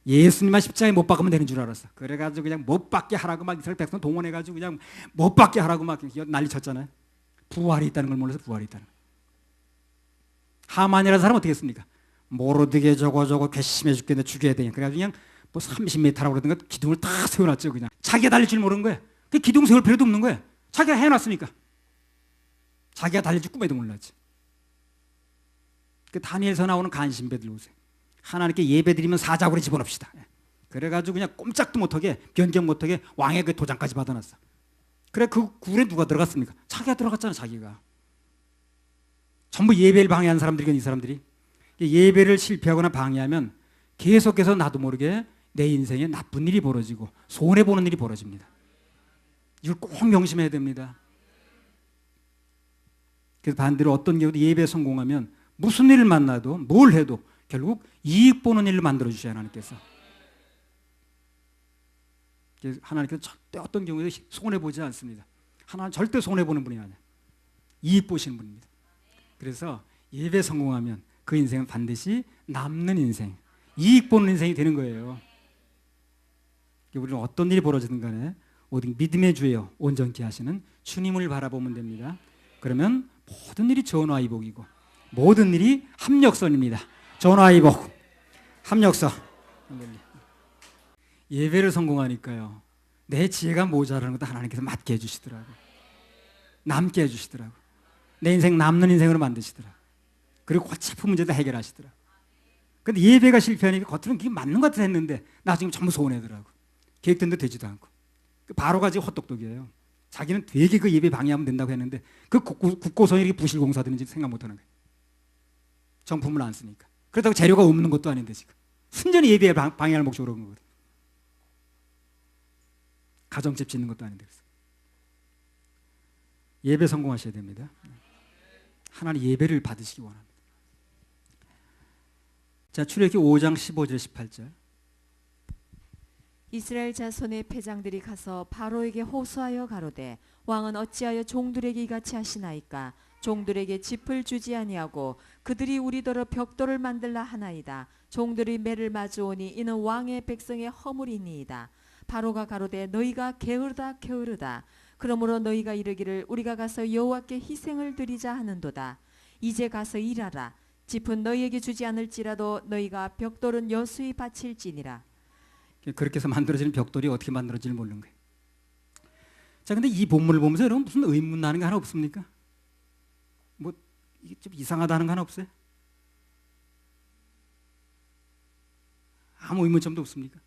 예수님만 십자가에 못 박으면 되는 줄 알았어. 그래가지고 그냥 못 박게 하라고 막 이스라엘 백성 동원해가지고 그냥 못 박게 하라고 막 난리 쳤잖아요. 부활이 있다는 걸 몰라서 부활이 있다는 걸. 하만이라는 사람은 어떻게 했습니까? 모르드게 저거 괘씸해 죽겠는데 죽여야 되냐. 그래가지고 그냥 뭐 30m라고 그러던가 기둥을 딱 세워놨죠. 그냥 자기가 달릴 줄 모르는 거예요. 그 기둥 세울 필요도 없는 거예요. 자기가 해놨으니까. 자기가 달릴 줄 꿈에도 몰랐지. 그 다니엘서 나오는 간신배들 보세요. 하나님께 예배 드리면 사자굴에 집어넣읍시다. 그래가지고 그냥 꼼짝도 못하게 변경 못하게 왕의 그 도장까지 받아놨어. 그래 그 굴에 누가 들어갔습니까? 자기가 들어갔잖아. 자기가. 전부 예배를 방해한 사람들이건 이 사람들이. 예배를 실패하거나 방해하면 계속해서 나도 모르게 내 인생에 나쁜 일이 벌어지고 손해보는 일이 벌어집니다. 이걸 꼭 명심해야 됩니다. 그래서 반대로 어떤 경우도 예배에 성공하면 무슨 일을 만나도 뭘 해도 결국 이익 보는 일로 만들어주셔야 하나님께서. 하나님께서 절대 어떤 경우에도 손해보지 않습니다. 하나님은 절대 손해보는 분이 아니에요. 이익 보시는 분입니다. 그래서 예배 성공하면 그 인생은 반드시 남는 인생, 이익 보는 인생이 되는 거예요. 우리는 어떤 일이 벌어지든 간에 오직 믿음의 주여 온전케 하시는 주님을 바라보면 됩니다. 그러면 모든 일이 전화위복이고 모든 일이 합력선입니다. 전화위복, 합력선. 예배를 성공하니까요. 내 지혜가 모자라는 것도 하나님께서 맞게 해주시더라고요. 남게 해주시더라고요. 내 인생 남는 인생으로 만드시더라고요. 그리고 골치 아픈 문제도 해결하시더라고요. 근데 예배가 실패하니까 겉으로는 그게 맞는 것 같아 했는데 나중에 전부 손해더라고요. 계획된 대로 되지도 않고. 바로가 지금 헛똑똑이에요. 자기는 되게 그 예배 방해하면 된다고 했는데 그 국고성이 이렇게 부실공사 되는지 생각 못하는 거예요. 정품을 안 쓰니까. 그렇다고 재료가 없는 것도 아닌데 지금. 순전히 예배에 방해할 목적으로 그런 거거든요. 가정집 짓는 것도 아닌데. 예배 성공하셔야 됩니다. 하나님 예배를 받으시기 원합니다. 자, 출애굽기 5장 15절 18절. 이스라엘 자손의 패장들이 가서 바로에게 호소하여 가로되 왕은 어찌하여 종들에게 이같이 하시나이까 종들에게 짚을 주지 아니하고 그들이 우리더러 벽돌을 만들라 하나이다. 종들이 매를 마주오니 이는 왕의 백성의 허물이니이다. 바로가 가로되 너희가 게으르다 게으르다. 그러므로 너희가 이르기를 우리가 가서 여호와께 희생을 드리자 하는도다. 이제 가서 일하라. 짚은 너희에게 주지 않을지라도 너희가 벽돌은 여수히 바칠지니라. 그렇게 해서 만들어지는 벽돌이 어떻게 만들어질지 모르는 거예요. 자, 근데 이 본문을 보면서 여러분 무슨 의문 나는 게 하나 없습니까? 뭐 이게 좀 이상하다는 거 하나 없어요? 아무 의문점도 없습니까?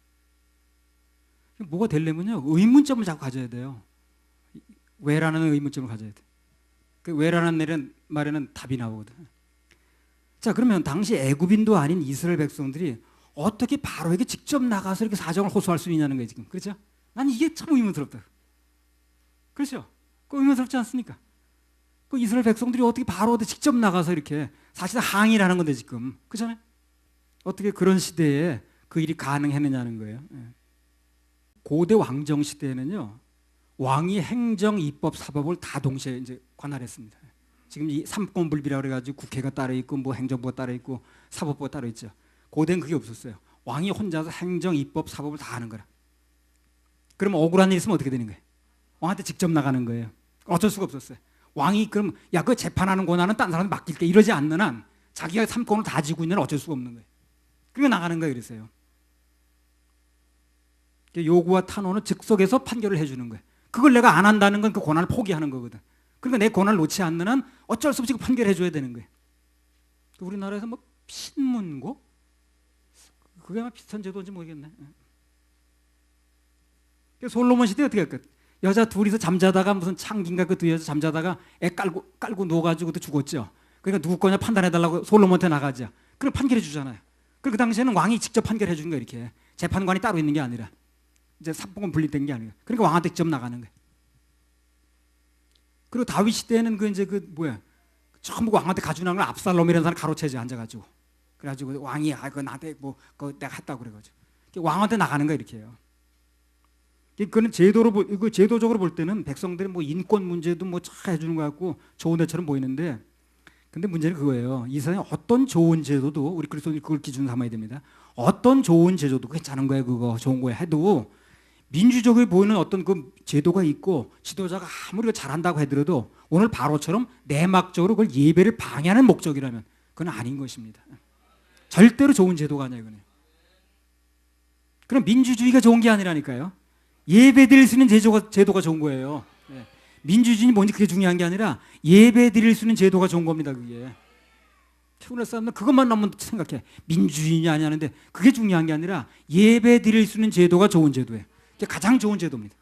뭐가 되려면요 의문점을 자꾸 가져야 돼요. 왜라는 의문점을 가져야 돼. 그 왜라는 말에는 답이 나오거든. 자, 그러면 당시 애굽인도 아닌 이스라엘 백성들이 어떻게 바로에게 직접 나가서 이렇게 사정을 호소할 수 있냐는 거예요 지금. 그렇죠? 난 이게 참 의문스럽다. 그렇죠? 그 의문스럽지 않습니까? 그 이스라엘 백성들이 어떻게 바로한테 직접 나가서 이렇게 사실 항의를 하는 건데 지금 그렇잖아요. 어떻게 그런 시대에 그 일이 가능했느냐는 거예요. 예. 고대 왕정 시대에는요 왕이 행정, 입법, 사법을 다 동시에 이제 관할했습니다. 지금 이 삼권분립이라고 그래가지고 국회가 따로 있고 뭐 행정부가 따로 있고 사법부가 따로 있죠. 고대는 그게 없었어요. 왕이 혼자서 행정, 입법, 사법을 다 하는 거라. 그럼 억울한 일 있으면 어떻게 되는 거예요? 왕한테 직접 나가는 거예요. 어쩔 수가 없었어요. 왕이 그럼 야 그 재판하는 권한은 딴 사람한테 맡길게 이러지 않는 한 자기가 삼권을 다 쥐고 있는 한 어쩔 수가 없는 거예요. 그러니까 나가는 거예요. 그래서요. 요구와 탄원은 즉석에서 판결을 해주는 거예요. 그걸 내가 안 한다는 건 그 권한을 포기하는 거거든. 그러니까 내 권한을 놓지 않는 한 어쩔 수 없이 판결해 줘야 되는 거예요. 우리나라에서 뭐 신문고 그게 아마 비슷한 제도인지 모르겠네. 솔로몬 시대 어떻게 할까? 여자 둘이서 잠자다가 무슨 창기인가 그 두 여자 잠자다가 애 깔고 누워가지고 또 죽었죠. 그러니까 누구 거냐 판단해달라고 솔로몬한테 나가죠. 그럼 판결해 주잖아요. 그 당시에는 왕이 직접 판결해 주는 거예요. 이렇게 재판관이 따로 있는 게 아니라 이제 삼권은 분립된 게 아니라 그러니까 왕한테 직접 나가는 거예요. 그리고 다윗 시대에는 그 이제 그 뭐야 전부 왕한테 가지고 나간 걸 압살롬이라는 사람 가로채지 앉아가지고 그래가지고 왕이 그 나한테 뭐 그거 내가 했다고 그래가지고 왕한테 나가는 거야 이렇게요. 그거는 그 제도적으로 볼 때는 백성들이 뭐 인권 문제도 뭐 잘 해주는 것 같고 좋은 데처럼 보이는데, 근데 문제는 그거예요. 이 세상에 어떤 좋은 제도도 우리 그리스도인이 그걸 기준 삼아야 됩니다. 어떤 좋은 제도도 괜찮은 거예요. 그거 좋은 거예요. 해도 민주적으로 보이는 어떤 그 제도가 있고 지도자가 아무리 잘한다고 하더라도 오늘 바로처럼 내막적으로 그걸 예배를 방해하는 목적이라면 그건 아닌 것입니다. 절대로 좋은 제도가 아니에요. 이거는. 그럼 민주주의가 좋은 게 아니라니까요. 예배 드릴 수 있는 제도가 좋은 거예요. 예. 민주주의는 뭔지 그게 중요한 게 아니라 예배 드릴 수 있는 제도가 좋은 겁니다. 그게. 우리나라 사람들은 그것만 너무 생각해. 민주주의냐 아니냐는데 그게 중요한 게 아니라 예배 드릴 수 있는 제도가 좋은 제도예요. 그게 가장 좋은 제도입니다.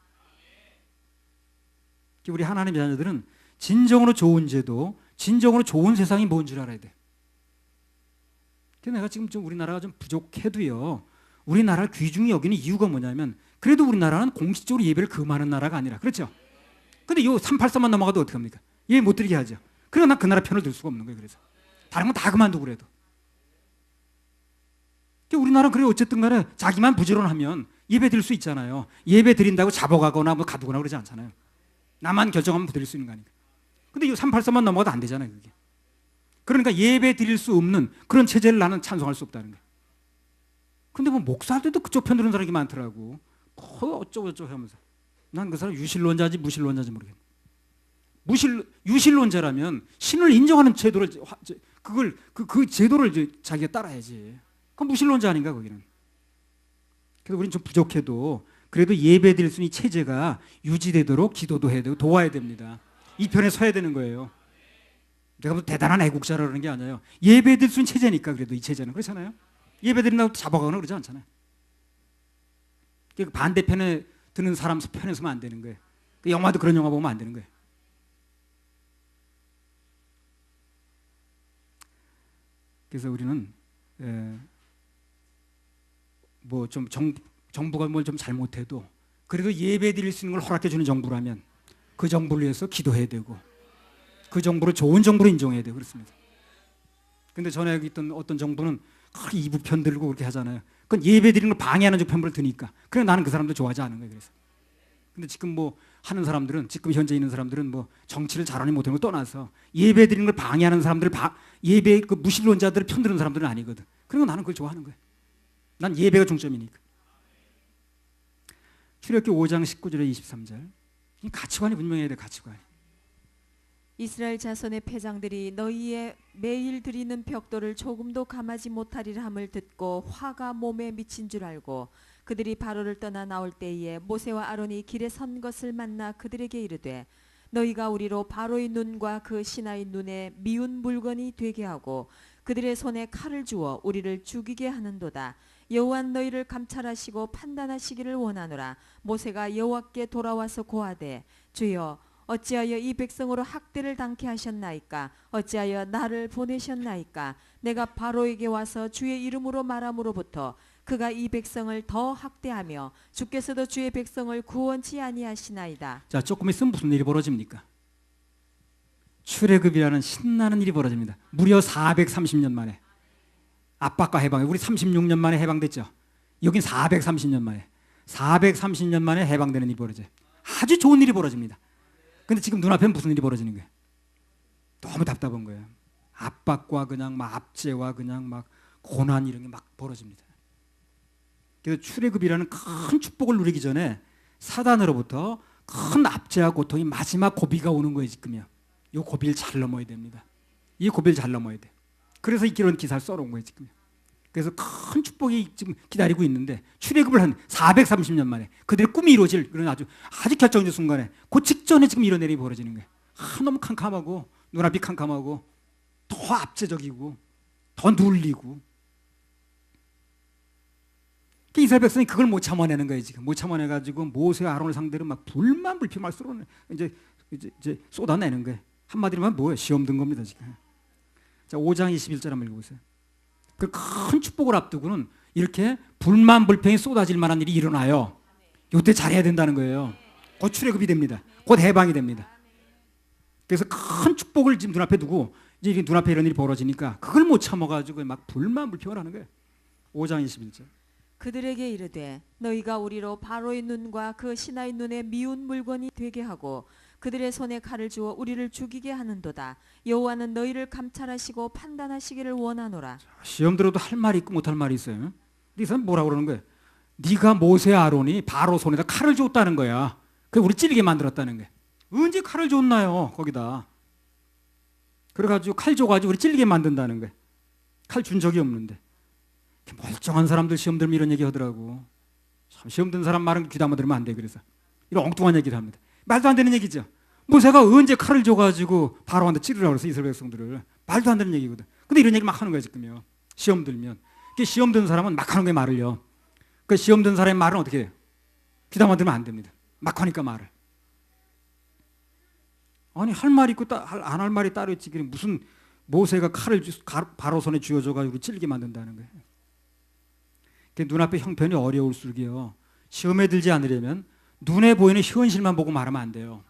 우리 하나님의 자녀들은 진정으로 좋은 제도, 진정으로 좋은 세상이 뭔 줄 알아야 돼. 내가 지금 좀 우리나라가 좀 부족해도요. 우리나라를 귀중히 여기는 이유가 뭐냐면 그래도 우리나라는 공식적으로 예배를 금하는 나라가 아니라 그렇죠? 근데 요 383만 넘어가도 어떻게 합니까? 예배 못 드리게 하죠. 그래서 난 그 나라 편을 들 수가 없는 거예요. 그래서 다른 건 다 그만두고 그래도. 우리나라는 그래 어쨌든 간에 자기만 부지런하면 예배 드릴 수 있잖아요. 예배 드린다고 잡아가거나 뭐 가두거나 그러지 않잖아요. 나만 결정하면 드릴 수 있는 거 아니까. 근데 이 383만 넘어가도 안 되잖아요. 그게. 그러니까 예배 드릴 수 없는 그런 체제를 나는 찬성할 수 없다는 거예요. 근데 뭐 목사들도 그쪽 편 드는 사람이 많더라고. 어쩌고저쩌고 하면서. 난 그 사람 유실론자인지 무실론자인지 모르겠네. 유실론자라면 신을 인정하는 제도를 그걸 그 제도를 이제 자기가 따라야지. 그럼 무실론자 아닌가 거기는. 그래서 우리는 좀 부족해도 그래도 예배 드릴 수 있는 이 체제가 유지되도록 기도도 해야 되고 도와야 됩니다. 이 편에 서야 되는 거예요. 내가 뭐 대단한 애국자라 그러는 게 아니에요. 예배 드릴 수 있는 체제니까 그래도 이 체제는 그렇잖아요. 예배 드린다고 잡아가거나 그러지 않잖아요. 반대편에 드는 사람 편에 서면 안 되는 거예요. 영화도 그런 영화 보면 안 되는 거예요. 그래서 우리는 뭐 좀 정부가 뭘 좀 잘못해도 그래도 예배 드릴 수 있는 걸 허락해 주는 정부라면 그 정부를 위해서 기도해야 되고 그 정부를 좋은 정부로 인정해야 되고 그렇습니다. 근데 전에 있던 어떤 정부는 이부 편 들고 그렇게 하잖아요. 그건 예배 드리는 걸 방해하는 쪽 편을 드니까. 그래 나는 그 사람들 좋아하지 않은 거예요. 그래서. 근데 지금 뭐 하는 사람들은 지금 현재 있는 사람들은 뭐 정치를 잘하니 못하는 걸 떠나서 예배 드리는 걸 방해하는 사람들 예배 그 무신론자들을 편드는 사람들은 아니거든. 그리고 나는 그걸 좋아하는 거예요. 난 예배가 중점이니까. 출애굽기 5장 19절에 23절. 이 가치관이 분명해야 돼. 가치관이. 이스라엘 자손의 패장들이 너희의 매일 드리는 벽돌을 조금도 감하지 못하리라 함을 듣고 화가 몸에 미친 줄 알고 그들이 바로를 떠나 나올 때에 모세와 아론이 길에 선 것을 만나 그들에게 이르되 너희가 우리로 바로의 눈과 그 신하의 눈에 미운 물건이 되게 하고 그들의 손에 칼을 주어 우리를 죽이게 하는도다. 여호와 너희를 감찰하시고 판단하시기를 원하노라. 모세가 여호와께 돌아와서 고하되 주여 어찌하여 이 백성으로 학대를 당케 하셨나이까? 어찌하여 나를 보내셨나이까? 내가 바로에게 와서 주의 이름으로 말함으로부터 그가 이 백성을 더 학대하며 주께서도 주의 백성을 구원치 아니하시나이다. 자, 조금 있으면 무슨 일이 벌어집니까? 출애굽이라는 신나는 일이 벌어집니다. 무려 430년 만에. 압박과 해방에 우리 36년 만에 해방됐죠. 여긴 430년 만에. 430년 만에 해방되는 일이 벌어져요. 아주 좋은 일이 벌어집니다. 근데 지금 눈앞에 무슨 일이 벌어지는 거예요? 너무 답답한 거예요. 압박과 그냥 막 압제와 그냥 막 고난 이런 게 막 벌어집니다. 그래서 출애굽이라는 큰 축복을 누리기 전에 사단으로부터 큰 압제와 고통이 마지막 고비가 오는 거예요, 지금요. 이 고비를 잘 넘어야 됩니다. 이 고비를 잘 넘어야 돼. 그래서 이런 기사를 써놓은 거예요, 지금. 그래서 큰 축복이 지금 기다리고 있는데 출애굽을 한 430년 만에 그들의 꿈이 이루어질 그런 아주 결정적 순간에 그 직전에 지금 이런 일이 벌어지는 거예요. 너무 캄캄하고 눈앞이 캄캄하고 더 압제적이고 더 눌리고 이스라엘 백성이 그걸 못 참아내는 거예요. 지금 못 참아내가지고 모세와 아론을 상대로 막 불만 불평 막 이제 쏟아내는 거예요. 한마디로 하면 뭐예요? 시험 든 겁니다 지금. 자, 5장 21절 한번 읽어보세요. 그 큰 축복을 앞두고는 이렇게 불만 불평이 쏟아질 만한 일이 일어나요. 이때 잘해야 된다는 거예요. 곧 출애굽이 됩니다. 곧 해방이 됩니다. 그래서 큰 축복을 지금 눈앞에 두고 이제 눈앞에 이런 일이 벌어지니까 그걸 못 참아가지고 막 불만 불평을 하는 거예요. 5장 21절. 그들에게 이르되 너희가 우리로 바로의 눈과 그 신하의 눈에 미운 물건이 되게 하고 그들의 손에 칼을 주어 우리를 죽이게 하는도다. 여호와는 너희를 감찰하시고 판단하시기를 원하노라. 시험 들어도 할 말이 있고 못할 말이 있어요. 이 사람 뭐라고 그러는 거예요? 네가 모세 아론이 바로 손에다 칼을 줬다는 거야. 그래 우리 찔리게 만들었다는 거야. 언제 칼을 줬나요? 거기다. 그래가지고 칼 줘가지고 우리 찔리게 만든다는 거야. 칼 준 적이 없는데. 멀쩡한 사람들 시험 들면 이런 얘기 하더라고. 참 시험 든 사람 말은 귀담아 들으면 안 돼. 그래서 이런 엉뚱한 얘기를 합니다. 말도 안 되는 얘기죠. 모세가 언제 칼을 줘가지고 바로한테 찌르라고 그래서 이스라엘 백성들을. 말도 안 되는 얘기거든. 근데 이런 얘기 막 하는 거야 지금요. 시험 들면. 시험 든 사람은 막 하는 거야 말을요. 그 시험 든 사람의 말은 어떻게 해요? 귀담아 들으면 안 됩니다. 막 하니까 말을. 아니 할 말이 있고 안 할 말이 따로 있지. 무슨 모세가 칼을 바로 손에 쥐어줘가지고 찔게 만든다는 거예요. 눈앞에 형편이 어려울수록요. 시험에 들지 않으려면 눈에 보이는 현실만 보고 말하면 안 돼요.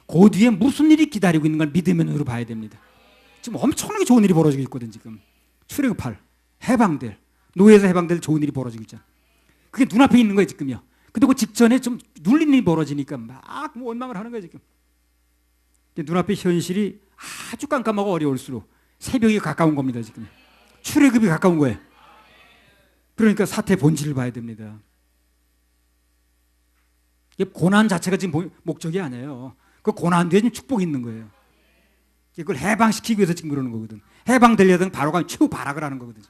그 뒤에 무슨 일이 기다리고 있는 걸 믿음의 눈으로 봐야 됩니다. 지금 엄청나게 좋은 일이 벌어지고 있거든 지금. 출애굽할, 해방될, 노예에서 해방될 좋은 일이 벌어지고 있잖아. 그게 눈앞에 있는 거예요 지금요. 근데 그 직전에 좀 눌린 일이 벌어지니까 막 원망을 하는 거예요 지금. 눈앞에 현실이 아주 깜깜하고 어려울수록 새벽이 가까운 겁니다 지금. 출애굽이 가까운 거예요. 그러니까 사태의 본질을 봐야 됩니다. 고난 자체가 지금 목적이 아니에요. 그 고난 뒤에 지금 축복이 있는 거예요. 그걸 해방시키기 위해서 지금 그러는 거거든. 해방되려면 바로 가면 최후 발악을 하는 거거든.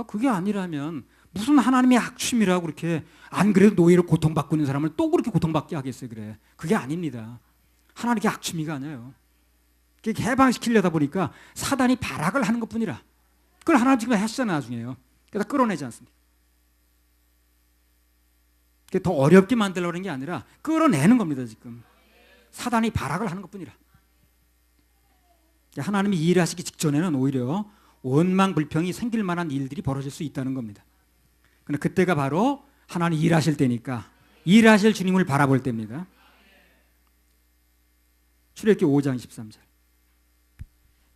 그게 아니라면 무슨 하나님의 악취미라고 그렇게 안 그래도 노예를 고통받고 있는 사람을 또 그렇게 고통받게 하겠어요. 그래. 그게 아닙니다. 하나님의 악취미가 아니에요. 해방시키려다 보니까 사단이 발악을 하는 것뿐이라. 그걸 하나님 지금 하시잖아요 나중에요. 그래서 끌어내지 않습니까? 더 어렵게 만들려고 하는 게 아니라 끌어내는 겁니다 지금. 사단이 발악을 하는 것뿐이라. 하나님이 일하시기 직전에는 오히려 원망 불평이 생길 만한 일들이 벌어질 수 있다는 겁니다. 그러나 그때가 바로 하나님 일하실 때니까 일하실 주님을 바라볼 때입니다. 출애굽기 5장 13절.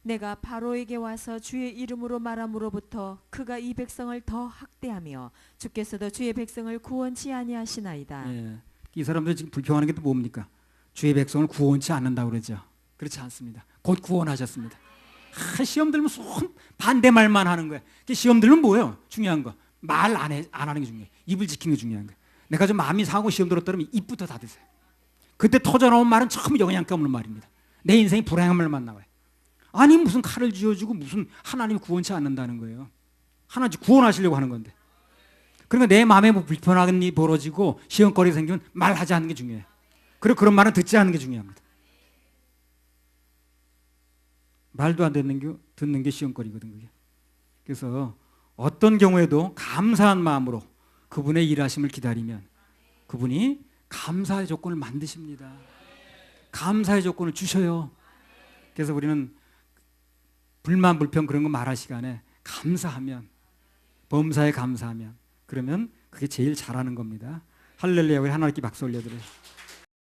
내가 바로에게 와서 주의 이름으로 말함으로부터 그가 이 백성을 더 학대하며 주께서도 주의 백성을 구원치 아니하시나이다. 예. 이 사람들 지금 불평하는 게 또 뭡니까? 주의 백성을 구원치 않는다고 그러죠. 그렇지 않습니다. 곧 구원하셨습니다. 시험 들면 손 반대말만 하는 거야. 시험 들면 뭐예요? 중요한 거. 말 안 하는 게 중요해. 입을 지키는 게 중요한 거야. 내가 좀 마음이 상하고 시험 들었다 그러면 입부터 닫으세요. 그때 터져나온 말은 전부 영양가 없는 말입니다. 내 인생이 불행한 말만 나와요. 아니 무슨 칼을 쥐어주고 무슨 하나님이 구원치 않는다는 거예요. 하나님 구원하시려고 하는 건데. 그러니까 내 마음에 뭐 불편한 일이 벌어지고 시험거리 생기면 말하지 않는 게 중요해요. 그리고 그런 말은 듣지 않는 게 중요합니다. 말도 안 듣는 게 시험거리거든 그게. 그래서 어떤 경우에도 감사한 마음으로 그분의 일하심을 기다리면 그분이 감사의 조건을 만드십니다. 감사의 조건을 주셔요. 그래서 우리는 불만 불평 그런 거 말할 시간에 감사하면 범사에 감사하면, 그러면 그게 제일 잘하는 겁니다. 할렐루야. 우리 하나님께 박수 올려드려요.